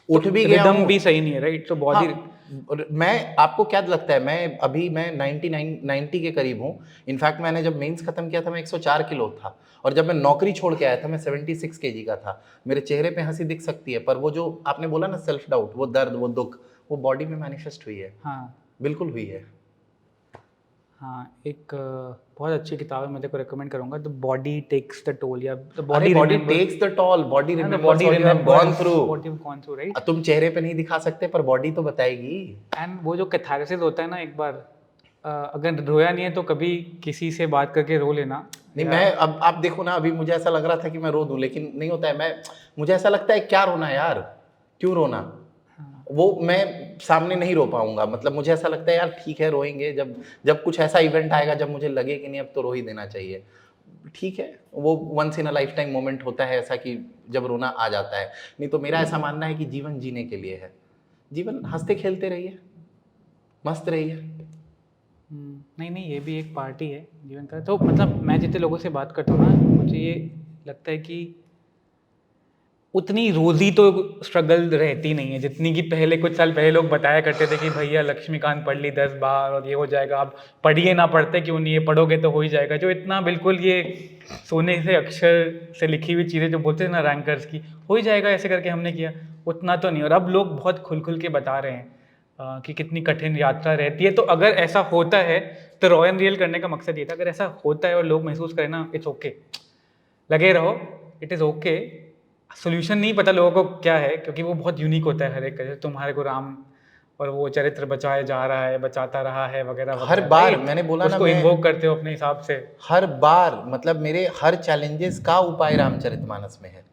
उठ भी गया रिदम हूँ। भी सही नहीं है, राइट? तो बॉडी मैं आपको क्या लगता है, मैं 90 के करीब हूँ। इनफैक्ट मैंने जब मेंस खत्म किया था मैं 104 किलो था, और जब मैं नौकरी छोड़ के आया था मैं 76 केजी का था। मेरे चेहरे पे हंसी दिख सकती है, पर वो जो आपने बोला ना सेल्फ डाउट, वो दर्द, वो दुख, वो बॉडी में मैनिफेस्ट हुई है। हाँ, बिल्कुल हुई है। हाँ, एक बहुत अच्छी किताब है, मैं तेरे को रिकमेंड करूंगा, the body takes the toll, या द अरे body body takes the toll, body the remembers body what you have gone remembers through. What you gone through, right. तुम चेहरे पे नहीं दिखा सकते पर बॉडी तो बताएगी। एंड वो जो कैथारसिस होता है ना, एक बार अगर रोया नहीं है तो कभी किसी से बात करके रो लेना। नहीं, मैं अब आप देखो ना, अभी मुझे ऐसा लग रहा था कि मैं रो दूं, लेकिन नहीं होता है। मुझे ऐसा लगता है क्या रोना यार, क्यों रोना, वो मैं सामने नहीं रो पाऊंगा। मतलब मुझे ऐसा लगता है यार ठीक है रोएंगे, जब जब कुछ ऐसा इवेंट आएगा जब मुझे लगे कि नहीं अब तो रो ही देना चाहिए, ठीक है, वो once in a lifetime moment होता है ऐसा कि जब रोना आ जाता है। नहीं तो मेरा ऐसा मानना है कि जीवन जीने के लिए है, जीवन हंसते खेलते रहिए, मस्त रहिए। नहीं नहीं, ये भी एक पार्ट ही है जीवन का। तो मतलब मैं जितने लोगों से बात करता हूँ ना, मुझे ये लगता है कि उतनी रोजी तो स्ट्रगल रहती नहीं है जितनी कि पहले कुछ साल पहले लोग बताया करते थे कि भैया लक्ष्मीकांत पढ़ ली 10 बार और ये हो जाएगा। आप पढ़िए ना, पढ़ते क्यों नहीं, ये पढ़ोगे तो हो ही जाएगा। जो इतना बिल्कुल ये सोने से अक्षर से लिखी हुई चीज़ें जो बोलते थे ना रैंकर्स की, हो ही जाएगा ऐसे करके हमने किया, उतना तो नहीं। और अब लोग बहुत खुल खुल के बता रहे हैं कि कितनी कठिन यात्रा रहती है। तो अगर ऐसा होता है तो रॉ एंड रियल करने का मकसद ये था, अगर ऐसा होता है और लोग महसूस करें ना, इट्स ओके, लगे रहो, इट इज़ ओके। सोल्यूशन नहीं पता लोगों को क्या है, क्योंकि वो बहुत यूनिक होता है हर एक का। जैसे तुम्हारे को राम और वो चरित्र बचाए जा रहा है, बचाता रहा है वगैरह वगैरह, हर बार right? मैंने बोला ना, उसको मैं इन्वोक करते हो अपने हिसाब से। हर बार, मतलब मेरे हर चैलेंजेस का उपाय रामचरितमानस में है।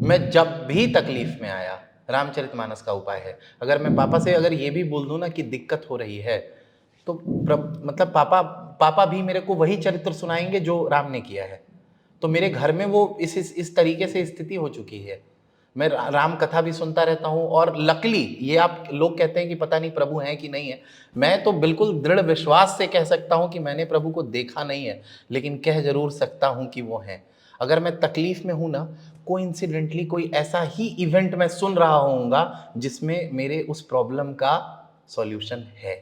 मैं जब भी तकलीफ में आया, रामचरितमानस का उपाय है। अगर मैं पापा से अगर ये भी बोल दूं ना कि दिक्कत हो रही है, तो मतलब पापा भी मेरे को वही चरित्र सुनाएंगे जो राम ने किया है। तो मेरे घर में वो इस तरीके से स्थिति हो चुकी है। मैं राम कथा भी सुनता रहता हूँ, और लकली ये आप लोग कहते हैं कि पता नहीं प्रभु हैं कि नहीं है, मैं तो बिल्कुल दृढ़ विश्वास से कह सकता हूँ कि मैंने प्रभु को देखा नहीं है, लेकिन कह जरूर सकता हूँ कि वो हैं। अगर मैं तकलीफ में हूँ ना, कोइंसिडेंटली कोई ऐसा ही इवेंट मैं सुन रहा होऊंगा जिसमें मेरे उस प्रॉब्लम का सॉल्यूशन है।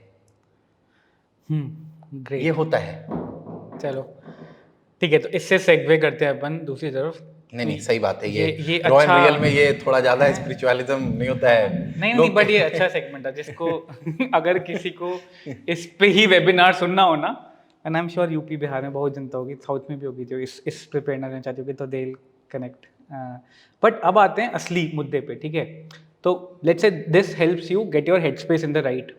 ग्रेट, ये होता है। चलो ठीक है, तो इससे सेगवे करते हैं अपन दूसरी तरफ। नहीं सही बात है। ये रॉ एंड अच्छा, रियल में ये थोड़ा ज्यादा स्पिरिचुअलिज्म नहीं होता है। नहीं नहीं, बट ये अच्छा सेगमेंट है जिसको अगर किसी को इस पे ही वेबिनार सुनना हो ना, and I am sure UP Bihar में बहुत जनता होगी, साउथ में भी होगी जो इस पे प्रेरणा लेना चाहती होगी, तो दे विल कनेक्ट। बट अब आते हैं असली मुद्दे पे, ठीक है। तो let's say this helps you get your head space in the right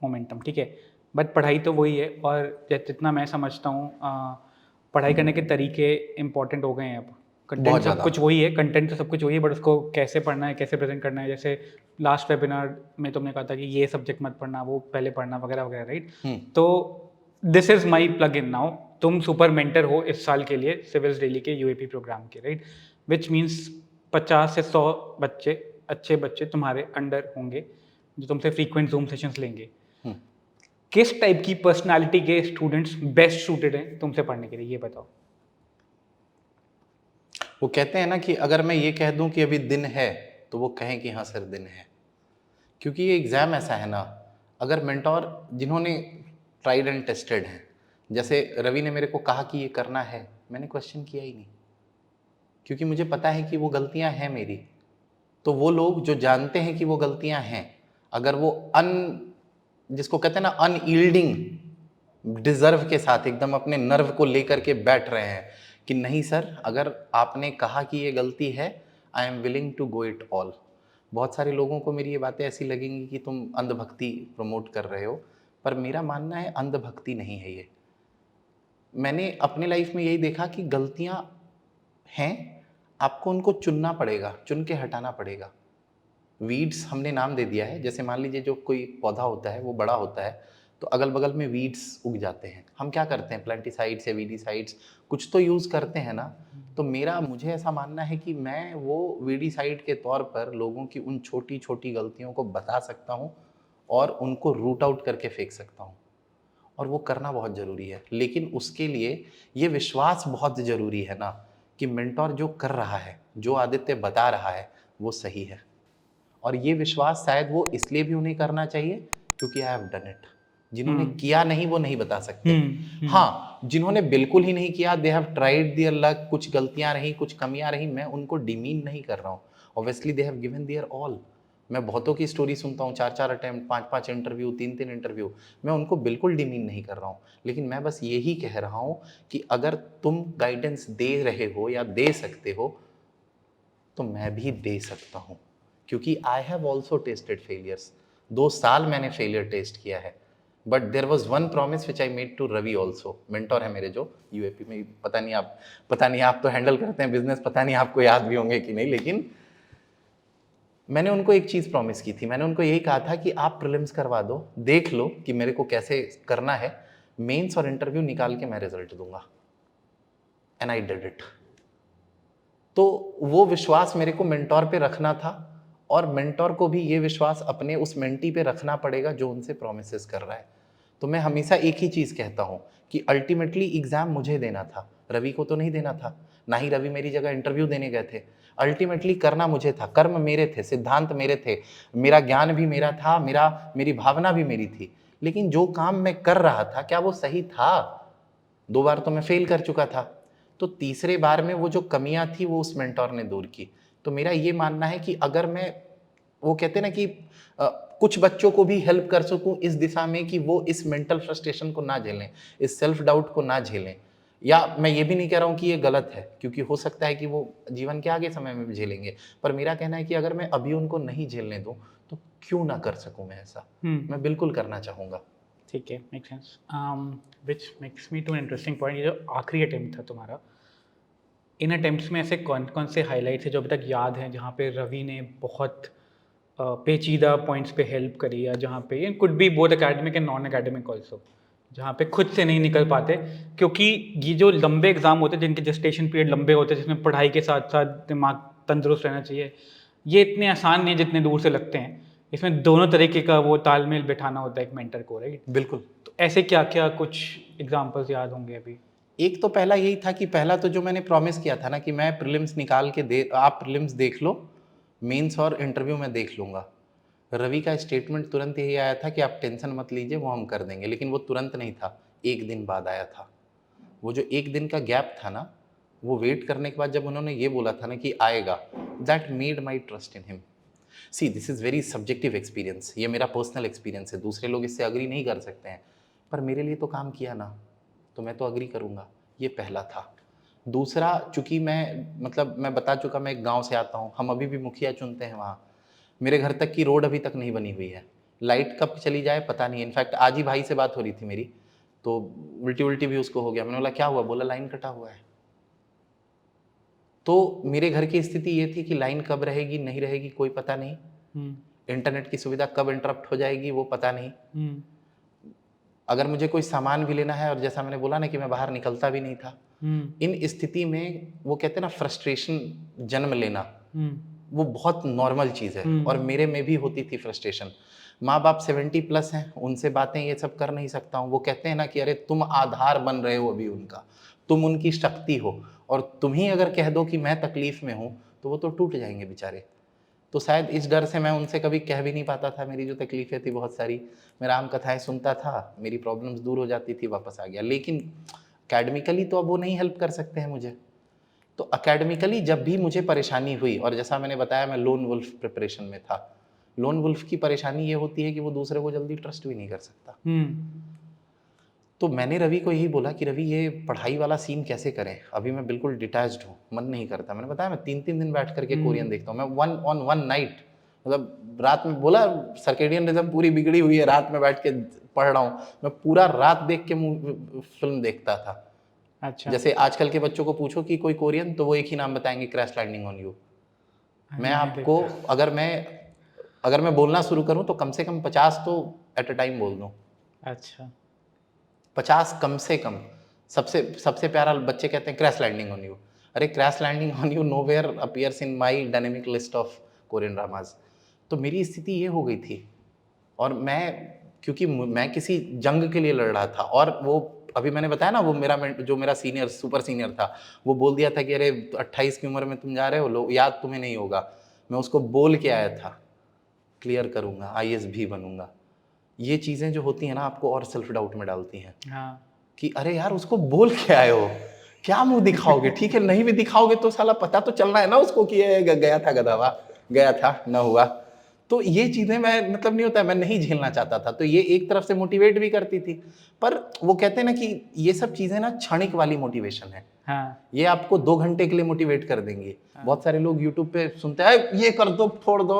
momentum, ठीक है। बट पढ़ाई तो वही है, और जितना मैं समझता हूँ पढ़ाई करने के तरीके इंपॉर्टेंट हो गए हैं अब। कंटेंट सब कुछ वही है, कंटेंट तो सब कुछ वही है, बट उसको कैसे पढ़ना है, कैसे प्रेजेंट करना है। जैसे लास्ट वेबिनार में तुमने कहा था कि ये सब्जेक्ट मत पढ़ना, वो पहले पढ़ना, वगैरह वगैरह, राइट। तो this is my plug in now. तुम सुपर मेंटर हो इस साल के लिए सिविल्स डेली के यूएपी प्रोग्राम के, राइट। विच मीन्स 50 से 100 बच्चे, अच्छे बच्चे तुम्हारे अंडर होंगे जो तुमसे फ्रीक्वेंट जूम सेशंस लेंगे। किस टाइप की पर्सनालिटी के स्टूडेंट्स बेस्ट सूटेड हैं तुमसे पढ़ने के लिए, ये बताओ। वो कहते हैं ना कि अगर मैं ये कह दूं कि अभी दिन है, तो वो कहें कि हाँ सर दिन है। क्योंकि ये एग्ज़ाम ऐसा है ना, अगर मेंटोर जिन्होंने ट्राइड एंड टेस्टेड हैं, जैसे रवि ने मेरे को कहा कि ये करना है, मैंने क्वेश्चन किया ही नहीं, क्योंकि मुझे पता है कि वो गलतियां हैं मेरी। तो वो लोग जो जानते हैं कि वो गलतियां हैं, अगर वो जिसको कहते हैं ना अनयील्डिंग डिजर्व के साथ एकदम अपने नर्व को लेकर के बैठ रहे हैं कि नहीं सर, अगर आपने कहा कि ये गलती है, I am willing to go it all. बहुत सारे लोगों को मेरी ये बातें ऐसी लगेंगी कि तुम अंधभक्ति प्रमोट कर रहे हो, पर मेरा मानना है अंधभक्ति नहीं है ये। मैंने अपने लाइफ में यही देखा कि गलतियां हैं, आपको उनको चुनना पड़ेगा, चुन के हटाना पड़ेगा। वीड्स हमने नाम दे दिया है। जैसे मान लीजिए जो कोई पौधा होता है वो बड़ा होता है, तो अगल बगल में वीड्स उग जाते हैं। हम क्या करते हैं, प्लांटिसाइड्स या वीडीसाइड्स कुछ तो यूज़ करते हैं ना। तो मुझे ऐसा मानना है कि मैं वो वीडीसाइड के तौर पर लोगों की उन छोटी छोटी गलतियों को बता सकता हूँ और उनको रूट आउट करके फेंक सकता हूँ, और वो करना बहुत ज़रूरी है। लेकिन उसके लिए ये विश्वास बहुत ज़रूरी है ना कि मेंटोर जो कर रहा है, जो आदित्य बता रहा है, वो सही है। और ये विश्वास शायद वो इसलिए भी उन्हें करना चाहिए क्योंकि आई हैव डन इट। जिन्होंने किया नहीं वो नहीं बता सकते। हाँ, जिन्होंने बिल्कुल ही नहीं किया, they have tried there luck, कुछ गलतियां रही, कुछ कमियां रही, मैं उनको डिमीन नहीं कर रहा हूँ। Obviously they have given their all, मैं बहुतों की स्टोरी सुनता हूँ, 4-4 अटेम्प्ट, 5-5 इंटरव्यू, 3-3 इंटरव्यू। मैं उनको बिल्कुल डिमीन नहीं कर रहा हूँ, लेकिन मैं बस यही कह रहा हूँ कि अगर तुम गाइडेंस दे रहे हो या दे सकते हो तो मैं भी दे सकता हूँ, क्योंकि I have also tested failures. 2 साल मैंने फेलियर टेस्ट किया है, but there was one promise which I made to Ravi also, mentor है मेरे जो यूएपी में। पता नहीं आप तो हैंडल करते हैं बिजनेस, पता नहीं आपको याद भी होंगे कि नहीं, लेकिन मैंने उनको एक चीज़ प्रॉमिस की थी। मैंने उनको यही कहा था कि आप प्रीलिम्स करवा दो, देख लो कि मेरे को कैसे करना है, मेंस और इंटरव्यू निकाल के मैं रिजल्ट दूंगा। And I did it. तो वो विश्वास मेरे को मेंटोर पे रखना था, और मेंटोर को भी ये विश्वास अपने उस मेंटी पे रखना पड़ेगा जो उनसे प्रोमिसेस कर रहा है। तो मैं हमेशा एक ही चीज़ कहता हूँ कि अल्टीमेटली एग्ज़ाम मुझे देना था, रवि को तो नहीं देना था, ना ही रवि मेरी जगह इंटरव्यू देने गए थे। अल्टीमेटली करना मुझे था, कर्म मेरे थे, सिद्धांत मेरे थे, मेरा ज्ञान भी मेरा था, मेरी भावना भी मेरी थी। लेकिन जो काम मैं कर रहा था क्या वो सही था? 2 बार तो मैं फेल कर चुका था, तो तीसरे बार में वो जो कमियां थी वो उस मेंटोर ने दूर की। तो मेरा ये मानना है कि अगर मैं, वो कहते हैं ना कि कुछ बच्चों को भी हेल्प कर सकूं इस दिशा में कि वो इस मेंटल फ्रस्ट्रेशन को ना झेलें, इस सेल्फ डाउट को ना झेलें, या मैं ये भी नहीं कह रहा हूं कि ये गलत है, क्योंकि हो सकता है कि वो जीवन के आगे समय में भी झेलेंगे, पर मेरा कहना है कि अगर मैं अभी उनको नहीं झेलने दूं तो क्यों ना कर सकूं मैं ऐसा। मैं बिल्कुल करना चाहूँगा। ठीक है, make sense. Which makes me to an interesting point, ये जो आखिरी अटेम्प्ट था तुम्हारा, इन अटेम्प्ट्स में ऐसे कौन कौन से हाइलाइट्स हैं जो अभी तक याद हैं, जहाँ पे रवि ने बहुत पेचीदा पॉइंट्स पे हेल्प करी, या जहाँ पे ये could be both academic and non academic also, जहाँ पे खुद से नहीं निकल पाते? क्योंकि ये जो लंबे एग्जाम होते हैं जिनके जेस्टेशन पीरियड लंबे होते हैं, जिसमें पढ़ाई के साथ साथ दिमाग तंदुरुस्त रहना चाहिए, ये इतने आसान नहीं जितने दूर से लगते हैं। इसमें दोनों तरीके का वो तालमेल बिठाना होता है एक मेंटर को, राइट? बिल्कुल। तो ऐसे क्या क्या कुछ एग्जाम्पल्स याद होंगे अभी? एक तो पहला यही था कि पहला तो जो मैंने प्रॉमिस किया था ना कि मैं प्रीलिम्स निकाल के आप प्रीलिम्स देख लो, मेंस और इंटरव्यू में देख लूँगा। रवि का स्टेटमेंट तुरंत यही आया था कि आप टेंशन मत लीजिए, वो हम कर देंगे। लेकिन वो तुरंत नहीं था, 1 दिन बाद आया था। वो जो 1 दिन का गैप था ना, वो वेट करने के बाद जब उन्होंने ये बोला था ना कि आएगा, that made my trust in him. See, this is very subjective experience, ये मेरा पर्सनल एक्सपीरियंस है, दूसरे लोग इससे अग्री नहीं कर सकते हैं, पर मेरे लिए तो काम किया ना, तो मैं तो अग्री करूँगा। ये पहला था। दूसरा, चूँकि मैं बता चुका, मैं एक गाँव से आता हूँ, हम अभी भी मुखिया चुनते हैं वहाँ। मेरे घर तक की रोड अभी तक नहीं बनी हुई है, लाइट कब चली जाए पता नहीं। इनफैक्ट आज ही भाई से बात हो रही थी मेरी, तो उल्टी भी उसको हो गया। मैंने बोला क्या हुआ? बोला लाइन कटा हुआ है। तो मेरे घर की स्थिति ये थी कि लाइन कब रहेगी नहीं रहेगी कोई पता नहीं, इंटरनेट की सुविधा कब इंटरप्ट हो जाएगी वो पता नहीं। अगर मुझे कोई सामान भी लेना है, और जैसा मैंने बोला ना कि मैं बाहर निकलता भी नहीं था, इन स्थिति में वो कहते हैं ना फ्रस्ट्रेशन जन्म लेना, वो बहुत नॉर्मल चीज़ है, और मेरे में भी होती थी फ्रस्ट्रेशन। माँ बाप 70+ हैं, उनसे बातें ये सब कर नहीं सकता हूँ। वो कहते हैं ना कि अरे तुम आधार बन रहे हो अभी उनका, तुम उनकी शक्ति हो, और तुम ही अगर कह दो कि मैं तकलीफ में हूँ तो वो तो टूट जाएंगे बेचारे। तो शायद इस डर से मैं उनसे कभी कह भी नहीं पाता था मेरी जो तकलीफ़ें थी बहुत सारी। मैं राम कथाएँ सुनता था, मेरी प्रॉब्लम्स दूर हो जाती थी, वापस आ गया। लेकिन अकेडमिकली तो अब वो नहीं हेल्प कर सकते हैं मुझे। तो अकेडमिकली जब भी मुझे परेशानी हुई, और जैसा मैंने बताया मैं लोन वुल्फ प्रिपरेशन में था, लोन वुल्फ की परेशानी ये होती है कि वो दूसरे को जल्दी ट्रस्ट भी नहीं कर सकता। तो मैंने रवि को यही बोला कि रवि ये पढ़ाई वाला सीन कैसे करें, अभी मैं बिल्कुल डिटैच्ड हूँ, मन नहीं करता। मैंने बताया मैं 3-3 दिन बैठ करके कोरियन देखता हूँ, मैं 1 नाइट, मतलब रात में, बोला सर्केडियन रिदम पूरी बिगड़ी हुई है, रात में बैठ के पढ़ रहा हूँ। मैं पूरा रात देख के फिल्म देखता था। अच्छा। जैसे आजकल के बच्चों को पूछो कि कोई कोरियन, तो वो एक ही नाम बताएंगे, क्रैश लैंडिंग ऑन यू। मैं आपको अगर मैं बोलना शुरू करूं तो कम से कम 50 तो एट अ टाइम बोल दूं। अच्छा। 50 कम से कम। सबसे प्यारा बच्चे कहते हैं क्रैश लैंडिंग ऑन यू। अरे crash landing on you nowhere appears in my dynamic list of Korean dramas. तो मेरी स्थिति ये हो गई थी, और क्योंकि मैं किसी जंग के लिए लड़ रहा था, और वो अभी मैंने बताया ना, वो मेरा सीनियर, सुपर सीनियर था, वो बोल दिया था कि अरे 28 की उम्र में तुम जा रहे हो, लोग याद तुम्हें नहीं होगा। मैं उसको बोल के आया था क्लियर करूंगा, IAS भी बनूंगा। ये चीज़ें जो होती हैं ना, आपको और सेल्फ डाउट में डालती हैं। हाँ। कि अरे यार उसको बोल के आए हो, क्या मुंह दिखाओगे? ठीक है, नहीं भी दिखाओगे तो साला पता तो चलना है ना उसको कि ये गया था गधावा, गया था, ना हुआ। तो ये चीजें मैं मतलब नहीं होता है, मैं नहीं झेलना चाहता था, तो ये एक तरफ से मोटिवेट भी करती थी। पर वो कहते हैं ना कि ये सब चीजें ना क्षणिक वाली मोटिवेशन है। हाँ ये आपको 2 घंटे के लिए मोटिवेट कर देंगे। बहुत सारे लोग यूट्यूब पे सुनते हैं ये कर दो, फोड़ दो,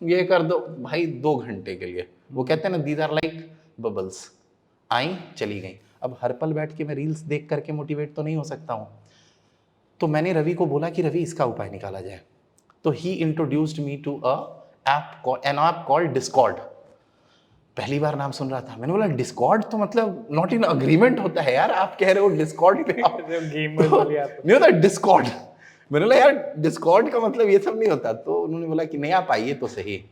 ये कर दो, भाई 2 घंटे के लिए। वो कहते हैं ना दीज आर लाइक बबल्स, आई चली गई। अब हर पल बैठ के मैं रील्स देख करके मोटिवेट तो नहीं हो सकता हूँ। तो मैंने रवि को बोला कि रवि इसका उपाय निकाला जाए। तो he introduced me to an app called Discord. पहली बार नाम सुन रहा था, मैंने बोला डिस्कॉर्ड तो मतलब नॉट इन अग्रीमेंट होता है यार, आप कह रहे हो डिस्कॉर्ड पे आप गेमर्स तो वाली ऐप। नहीं होता डिस्कॉर्ड। मैंने बोला यार डिस्कॉर्ड का मतलब ये सब नहीं होता। तो उन्होंने बोला कि नहीं आप आइए तो सही,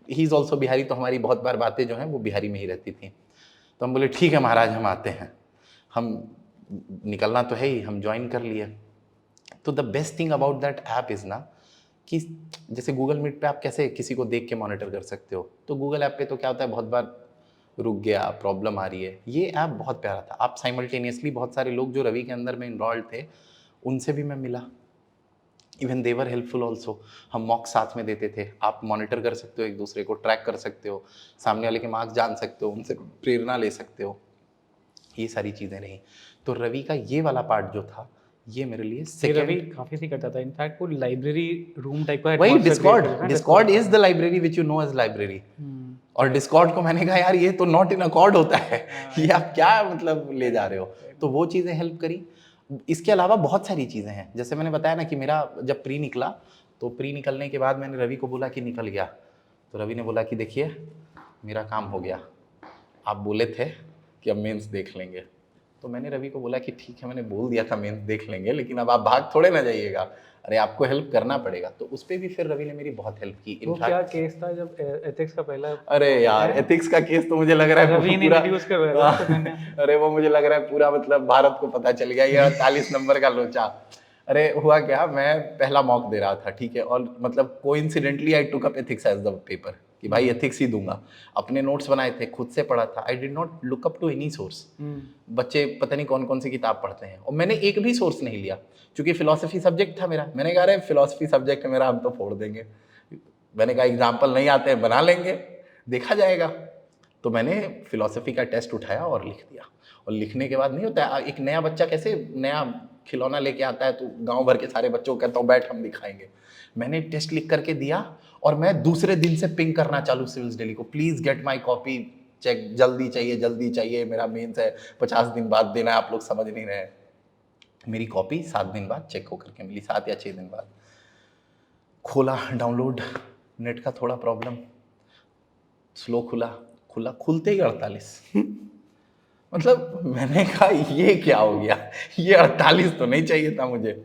ही इज ऑल्सो बिहारी, तो हमारी बहुत बार बातें जो हैं वो बिहारी में ही रहती थी। तो हम बोले ठीक है महाराज हम आते हैं, हम निकलना तो है ही, हम ज्वाइन कर लिए। तो the best thing about that app is ना कि जैसे गूगल मीट पे आप कैसे किसी को देख के मॉनिटर कर सकते हो, तो गूगल ऐप पे तो क्या होता है बहुत बार रुक गया, प्रॉब्लम आ रही है। ये ऐप बहुत प्यारा था, आप साइमल्टेनियसली बहुत सारे लोग जो रवि के अंदर में इन्वॉल्व थे उनसे भी मैं मिला, इवन देवर हेल्पफुल ऑल्सो। हम मॉक साथ में देते थे, आप मॉनिटर कर सकते हो, एक दूसरे को ट्रैक कर सकते हो, सामने वाले के मार्क्स जान सकते हो, उनसे प्रेरणा ले सकते हो, ये सारी चीज़ें रहीं। तो रवि का ये वाला पार्ट जो था ये मेरे लिए ये रवि सेकेंड, काफी सी करता था, इनफैक्ट वो लाइब्रेरी रूम टाइप का वही atmosphere डिस्कॉर्ड, create करता था ना, Discord Discord is the library which you know as library. और डिस्कॉर्ड को मैंने कहा यार ये तो नॉट इन अकॉर्ड होता है, ये आप क्या मतलब ले जा रहे हो। तो वो चीज़ें हेल्प करी। इसके अलावा बहुत सारी चीज़ें हैं, जैसे मैंने बताया ना कि मेरा जब प्री निकला, तो प्री निकलने के बाद मैंने रवि को बोला कि निकल गया, तो रवि ने बोला कि देखिए मेरा काम हो गया, आप बोले थे कि अब मेंस देख लेंगे। तो मैंने रवि को बोला कि ठीक है मैंने बोल दिया था मेंस देख लेंगे, लेकिन अब आप भाग थोड़े ना जाइएगा, अरे आपको हेल्प करना पड़ेगा। तो उस पर भी फिर रवि ने मेरी बहुत हेल्प की। वो क्या केस था जब एथिक्स का पहला? अरे यार एथिक्स का केस तो मुझे लग रहा है रवि ने पूरा इंट्रोड्यूस करवाया था सुकन्या। अरे वो मुझे लग रहा है पूरा मतलब भारत को पता चल गया, ये 48 नंबर का लोचा। अरे हुआ क्या, मैं पहला मॉक दे रहा था, ठीक है, और मतलब coincidentally I took up ethics as the paper कि भाई एथिक्स ही दूंगा। अपने नोट्स बनाए थे, खुद से पढ़ा था, I did not look up to any source. बच्चे पता नहीं कौन कौन सी किताब पढ़ते हैं, और मैंने एक भी सोर्स नहीं लिया, क्योंकि फिलोसफी सब्जेक्ट था मेरा। मैंने कहा अरे फिलोसफी सब्जेक्ट है मेरा, हम तो फोड़ देंगे। मैंने कहा एग्जाम्पल नहीं आते हैं बना लेंगे, देखा जाएगा। तो मैंने फिलोसफी का टेस्ट उठाया और लिख दिया। और लिखने के बाद नहीं होता है, एक नया बच्चा कैसे नया खिलौना लेके आता है तो गांव भर के सारे बच्चों को कहता हूँ बैठ हम दिखाएंगे। मैंने टेस्ट लिख करके दिया, और मैं दूसरे दिन से पिंग करना चालू सिविल्स डेली को, please get my copy check, जल्दी चाहिए, मेरा मेंस है 50 दिन बाद देना है, आप लोग समझ नहीं रहे। मेरी कॉपी 7 दिन बाद चेक होकर के मिली, 7 या 6 दिन बाद। खोला डाउनलोड, नेट का थोड़ा प्रॉब्लम, स्लो खुला खुलते ही 48 मतलब मैंने कहा ये क्या हो गया, ये 48 तो नहीं चाहिए था मुझे।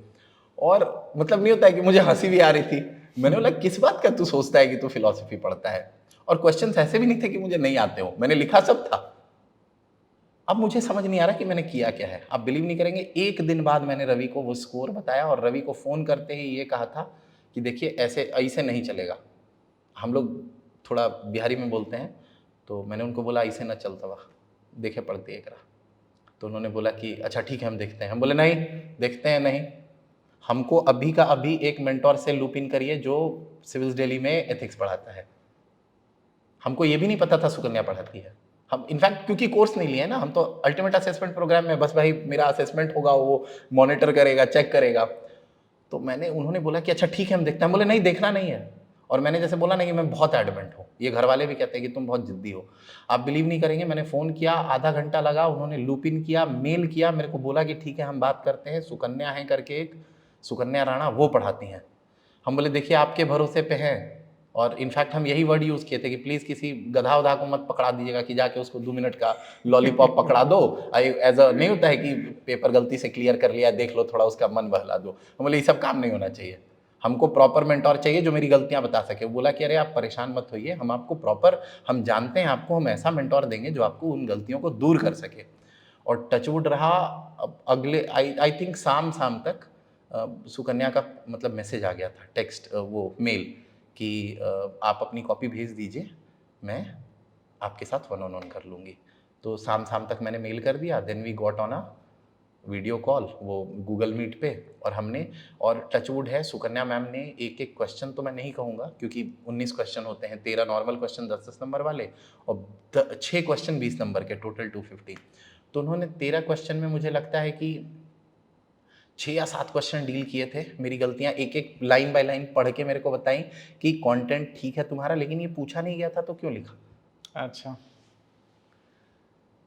और मतलब नहीं होता है कि मुझे हंसी भी आ रही थी। मैंने बोला किस बात का तू सोचता है कि तू फिलॉसफी पढ़ता है, और क्वेश्चंस ऐसे भी नहीं थे कि मुझे नहीं आते हो, मैंने लिखा सब था। अब मुझे समझ नहीं आ रहा कि मैंने किया क्या है। आप बिलीव नहीं करेंगे, एक दिन बाद मैंने रवि को वो स्कोर बताया, और रवि को फ़ोन करते ही ये कहा था कि देखिए ऐसे नहीं चलेगा, हम लोग थोड़ा बिहारी में बोलते हैं। तो मैंने उनको बोला ऐसे ना चलता हुआ, देखे पढ़ते एक रहा। तो उन्होंने बोला कि अच्छा ठीक है हम देखते हैं। हम बोले नहीं देखते हैं नहीं, हमको अभी का अभी एक मेंटोर से लूप इन करिए जो सिविल्स डेली में एथिक्स पढ़ाता है। हमको ये भी नहीं पता था सुकन्या पढ़ाती है। हम इनफैक्ट क्योंकि कोर्स नहीं लिए ना, हम तो अल्टीमेट असेसमेंट प्रोग्राम में बस भाई मेरा असेसमेंट होगा, वो मॉनिटर करेगा, चेक करेगा। तो उन्होंने बोला कि अच्छा ठीक है हम देखते हैं। हम बोले नहीं देखना नहीं है। और मैंने जैसे बोला ना कि मैं बहुत एडमेंट हूँ, ये घर वाले भी कहते हैं कि तुम बहुत जिद्दी हो। आप बिलीव नहीं करेंगे, मैंने फ़ोन किया, आधा घंटा लगा, उन्होंने लूप इन किया, मेल किया, मेरे को बोला कि ठीक है हम बात करते हैं, सुकन्या है करके एक सुकन्या राणा, वो पढ़ाती हैं। हम बोले देखिए आपके भरोसे पे हैं। और इनफैक्ट हम यही वर्ड यूज़ किए थे कि प्लीज़ किसी गधा उधा को मत पकड़ा दीजिएगा कि जाके उसको 2 मिनट का लॉलीपॉप पकड़ा दो, एज अ नहीं होता है कि पेपर गलती से क्लियर कर लिया, देख लो थोड़ा उसका मन बहला दो। हम बोले ये सब काम नहीं होना चाहिए, हमको प्रॉपर मेंटोर चाहिए जो मेरी गलतियां बता सके। वो बोला कि अरे आप परेशान मत होइए, हम आपको प्रॉपर, हम जानते हैं आपको, हम ऐसा मेंटोर देंगे जो आपको उन गलतियों को दूर कर सके। और टचवुड रहा, अगले आई थिंक शाम तक सुकन्या का मतलब मैसेज आ गया था, टेक्स्ट, वो मेल कि आप अपनी कॉपी भेज दीजिए, मैं आपके साथ 1-on-1 कर लूँगी। तो शाम तक मैंने मेल कर दिया। Then we got on a video call वो गूगल मीट पे, और हमने, और टचवुड है सुकन्या मैम ने एक एक क्वेश्चन तो मैं नहीं कहूँगा क्योंकि 19 क्वेश्चन होते हैं, 13 नॉर्मल क्वेश्चन 10-10 नंबर वाले और 6 क्वेश्चन 20 नंबर के, टोटल 250। तो उन्होंने 13 क्वेश्चन में मुझे लगता है कि 6 या 7 क्वेश्चन डील किए थे। मेरी गलतियां एक एक लाइन बाय लाइन पढ़ के मेरे को बताई कि कंटेंट ठीक है तुम्हारा, लेकिन ये पूछा नहीं गया था तो क्यों लिखा। अच्छा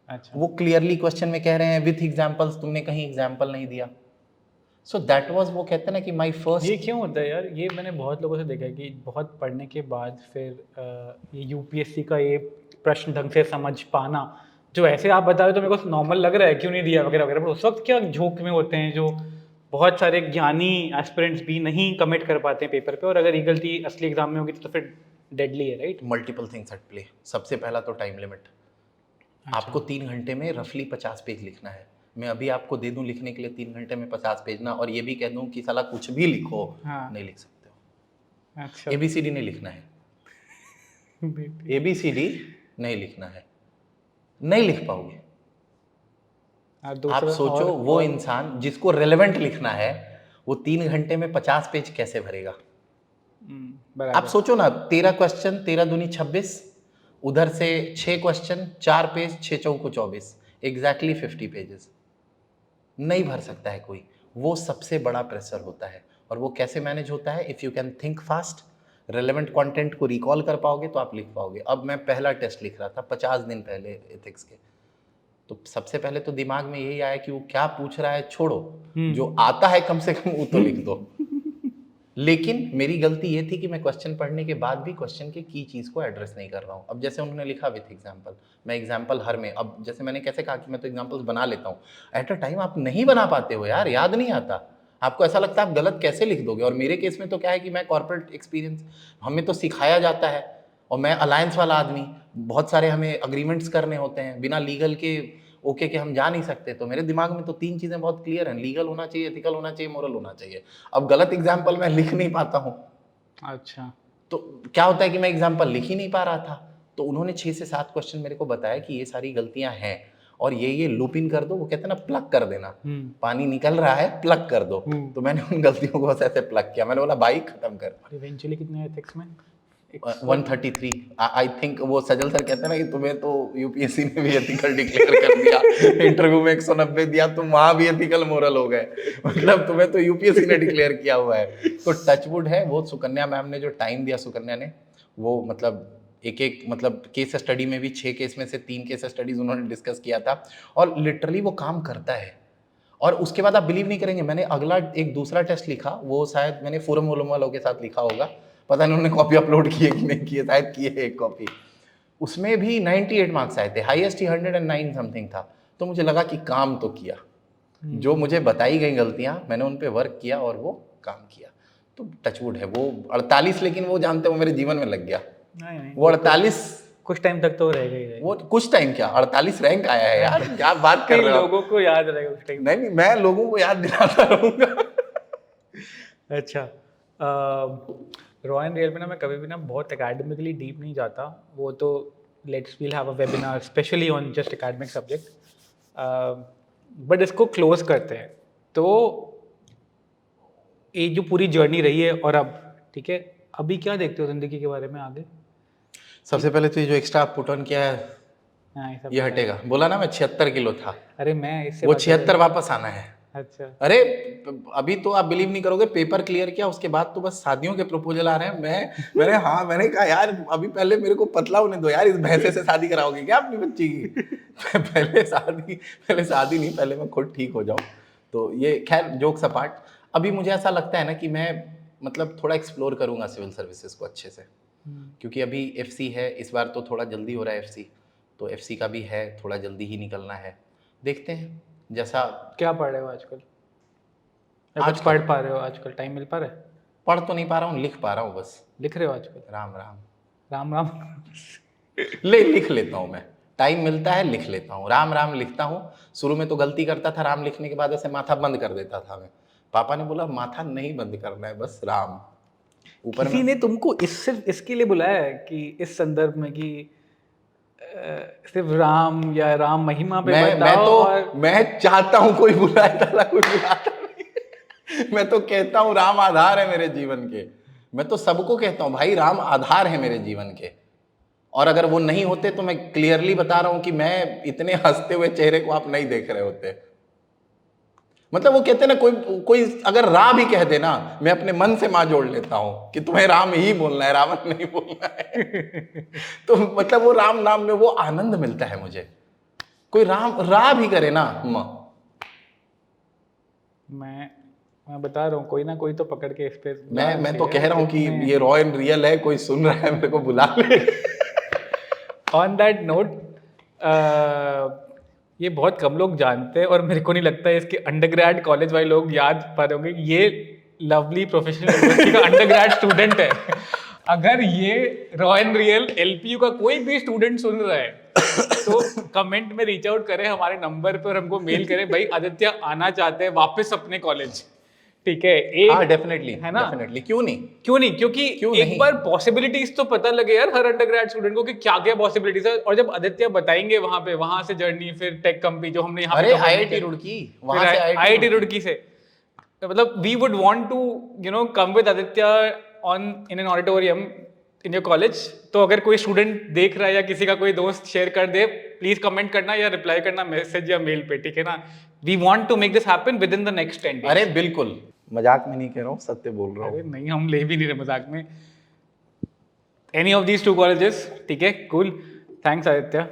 अच्छा। वो क्लियरली क्वेश्चन में कह रहे हैं विथ एग्जांपल्स, तुमने कहीं एग्जांपल नहीं दिया। सो दैट वाज, वो कहते हैं ना कि माय फर्स्ट। ये क्यों होता है यार? ये मैंने बहुत लोगों से देखा है कि बहुत पढ़ने के बाद फिर ये यूपीएससी का ये प्रश्न ढंग से समझ पाना, जो ऐसे आप बता रहे हो तो मेरे को नॉर्मल लग रहा है क्यों नहीं दिया वगैरह वगैरह, पर उस वक्त क्या झोंक में होते हैं जो बहुत सारे ज्ञानी एस्पिरेंट्स भी नहीं कमिट कर पाते हैं पेपर पे, और अगर ये गलती असली एग्जाम में होगी तो फिर डेडली है, right? Multiple things at play. सबसे पहला तो टाइम लिमिट। आपको 3 घंटे में रफली 50 पेज लिखना है। मैं अभी आपको दे दूं लिखने के लिए 3 घंटे में 50 पेज ना, और ये भी कह दूं कि साला कुछ भी लिखो, हाँ। नहीं लिख सकते हो। अच्छा। ABCD नहीं लिखना है, ABCD नहीं लिखना है, नहीं लिख पाओगे। आप सोचो वो इंसान जिसको रेलेवेंट लिखना है वो 3 घंटे में 50 पेज कैसे भरेगा। आप सोचो ना, 13 क्वेश्चन, 13 दूनी 26, उधर से 6 क्वेश्चन 4 पेज, 6 चौको 24, एग्जैक्टली 50 पेजेस। नहीं भर सकता है कोई। वो सबसे बड़ा प्रेशर होता है। और वो कैसे मैनेज होता है? If you can think fast, relevant content को रिकॉल कर पाओगे तो आप लिख पाओगे। अब मैं पहला टेस्ट लिख रहा था 50 दिन पहले एथिक्स के, तो सबसे पहले तो दिमाग में यही आया कि वो क्या पूछ रहा है छोड़ो, जो आता है कम से कम वो तो लिख दो। लेकिन मेरी गलती ये थी कि मैं क्वेश्चन पढ़ने के बाद भी क्वेश्चन के की चीज़ को एड्रेस नहीं कर रहा हूँ। अब जैसे उन्होंने लिखा विथ एग्जांपल, मैं एग्जांपल हर में, अब जैसे मैंने कैसे कहा कि मैं तो एग्जांपल्स बना लेता हूँ, एट अ टाइम आप नहीं बना पाते हो यार, याद नहीं आता। आपको ऐसा लगता है आप गलत कैसे लिख दोगे। और मेरे केस में तो क्या है कि मैं कॉर्पोरेट एक्सपीरियंस, हमें तो सिखाया जाता है, और मैं अलायंस वाला आदमी, बहुत सारे हमें अग्रीमेंट्स करने होते हैं, बिना लीगल के ओके के हम जा नहीं सकते। तो मेरे दिमाग में तो 3 चीज़ें बहुत क्लियर हैं, लीगल होना चाहिए, एथिकल होना चाहिए, मोरल होना चाहिए। अब गलत एग्जाम्पल मैं लिख नहीं पाता हूँ। अच्छा। तो क्या होता है कि मैं एग्जाम्पल लिख ही नहीं पा रहा था। तो उन्होंने 6 से 7 क्वेश्चन मेरे को बताया कि ये सारी गलतियां हैं, और ये लूप इन कर दो, वो कहते हैं ना प्लग कर देना, पानी निकल रहा है प्लग कर दो। तो मैंने उन गलतियों को बस ऐसे प्लग किया, मैंने बोला भाई खत्म कर। और इवेंचुअली कितने एथिक्स में? 133 आई थिंक। वो सजल सर कहते हैं ना कि तुम्हें तो यूपीएससी ने भी एथिकल डिक्लेयर कर दिया, इंटरव्यू में 190 दिया, तुम वहां भी एथिकल मोरल हो गए, मतलब तुम्हें तो यूपीएससी ने डिक्लेयर किया हुआ है। तो टचवुड है, वो सुकन्या मैम ने जो टाइम दिया, सुकन्या ने, वो मतलब एक एक मतलब केस स्टडी में भी 6 केस में से 3 केस स्टडीज उन्होंने डिस्कस किया था, और लिटरली वो काम करता है। और उसके बाद आप बिलीव नहीं करेंगे, मैंने अगला एक दूसरा टेस्ट लिखा, वो शायद मैंने फोरम वोलम वालों के साथ लिखा होगा, पता नहीं उन्होंने कॉपी अपलोड की है कि नहीं की है, शायद किए एक कॉपी। उसमें भी 98 मार्क्स आए थे, हाईएस्ट ही 109 समथिंग था। तो मुझे लगा कि काम तो किया, जो मुझे बताई गई गलतियां मैंने उन पे वर्क किया और वो काम किया। तो टचवुड है वो 48, लेकिन वो जानते हो मेरे जीवन में लग गया। नहीं, वो 48 कुछ टाइम तक तो रहेगा ही रहेगा। वो कुछ टाइम क्या 48 रैंक आया है यार, क्या बात कर रहे हो। लोगों को याद रहेगा उस टाइम। नहीं, मैं लोगों को याद दिलाता रहूंगा। अच्छा। रॉ एंड रियल में ना मैं कभी भी ना बहुत एकेडमिकली डीप नहीं जाता, वो तो let's we'll have a webinar specially on just academic subject, but इसको क्लोज करते हैं। तो ये जो पूरी जर्नी रही है, और अब ठीक है, अभी क्या देखते हो जिंदगी के बारे में आगे? सबसे पहले तो ये जो एक्स्ट्रा आप पुट ऑन किया है हाँ, सब ये हटेगा। बोला ना मैं 76 किलो था, अरे मैं इससे वो 76 वापस आना है। अच्छा। अरे अभी तो आप बिलीव नहीं करोगे, पेपर क्लियर किया उसके बाद तो बस शादियों के प्रपोजल आ रहे हैं। मैंने कहा यार अभी पहले मेरे को पतला होने दो यार, इस भैंसे से शादी कराओगे क्या अपनी बच्ची की? पहले शादी नहीं, पहले मैं खुद ठीक हो जाऊं। तो ये खैर जोक्स अपार्ट, अभी मुझे ऐसा लगता है ना कि मैं मतलब थोड़ा एक्सप्लोर करूंगा सिविल सर्विसेज को अच्छे से, क्योंकि अभी FC है, इस बार तो थोड़ा जल्दी हो रहा है FC, तो FC का भी है, थोड़ा जल्दी ही निकलना है। देखते हैं जैसा। क्या पढ़ रहे हो आजकल? आज पढ़ पा रहे हो आजकल? टाइम मिल पा रहा है? पढ़ तो नहीं पा रहा हूँ, लिख पा रहा हूँ बस। लिख रहे हो आजकल? राम राम राम राम। लिख लेता हूँ मैं, टाइम मिलता है लिख लेता हूँ, राम राम लिखता हूँ। शुरू में तो गलती करता था, राम लिखने के बाद ऐसे माथा बंद कर देता था मैं। पापा ने बोला माथा नहीं बंद करना है, बस राम ऊपर। किसी ने तुमको सिर्फ इसके लिए बुलाया है कि इस संदर्भ में कि सिर्फ राम या राम महिमा पे मैं बताओ तो और मैं चाहता हूँ कोई बुलाए, ताला कोई बुलाता नहीं। मैं तो कहता हूँ राम आधार है मेरे जीवन के। मैं तो सबको कहता हूँ भाई राम आधार है मेरे जीवन के, और अगर वो नहीं होते तो मैं क्लियरली बता रहा हूँ कि मैं इतने हंसते हुए चेहरे को आप नहीं देख रहे होते। मतलब वो कहते हैं ना, कोई कोई अगर रा भी कह देना, मैं अपने मन से माँ जोड़ लेता हूं कि तुम्हें राम ही बोलना है, रावण नहीं बोलना है। तो मतलब वो राम नाम में वो आनंद मिलता है मुझे। कोई राम रा भी करे ना माँ। मैं बता रहा हूँ, कोई ना कोई तो पकड़ के इस पे मैं तो कह रहा हूँ कि ये रॉ एंड रियल है, कोई सुन रहा है मेरे को बुला ले। ऑन दैट नोट, ये बहुत कम लोग जानते हैं और मेरे को नहीं लगता है इसके अंडरग्रेड कॉलेज वाले लोग याद पा रहे होंगे, ये लवली प्रोफेशनल यूनिवर्सिटी का अंडरग्रेड स्टूडेंट है। अगर ये रॉ एंड रियल एलपीयू का कोई भी स्टूडेंट सुन रहा है तो कमेंट में रीच आउट करें हमारे नंबर पर, हमको मेल करें, भाई आदित्य आना चाहते हैं वापस अपने कॉलेज। ठीक है, हाँ एक डेफिनेटली है ना, डेफिनेटली, क्यों नहीं। क्यों नहीं, क्योंकि क्यों एक नहीं? बार पॉसिबिलिटीज तो पता लगे यार हर अंडरग्रेड स्टूडेंट को कि क्या क्या पॉसिबिलिटीज है। और जब आदित्य बताएंगे वहां पे, वहां से जर्नी, फिर टेक कंपनी जो हमने यहाँ अरे आईआईटी रुड़की, वहां से आईआईटी रुड़की से, तो मतलब we would want to come with Aditya on in an auditorium in your college. तो अगर कोई स्टूडेंट देख रहा है या किसी का कोई दोस्त शेयर कर दे, प्लीज कमेंट करना या रिप्लाई करना मैसेज या मेल पे, ठीक है ना। We want to make this happen within the next 10 days। अरे बिल्कुल, मजाक में नहीं कह रहा हूँ, सत्य बोल रहा अरे हूँ। नहीं, हम ले भी नहीं रहे मजाक में। एनी ऑफ दीज 2 कॉलेजेस, ठीक है, कूल, थैंक्स आदित्य।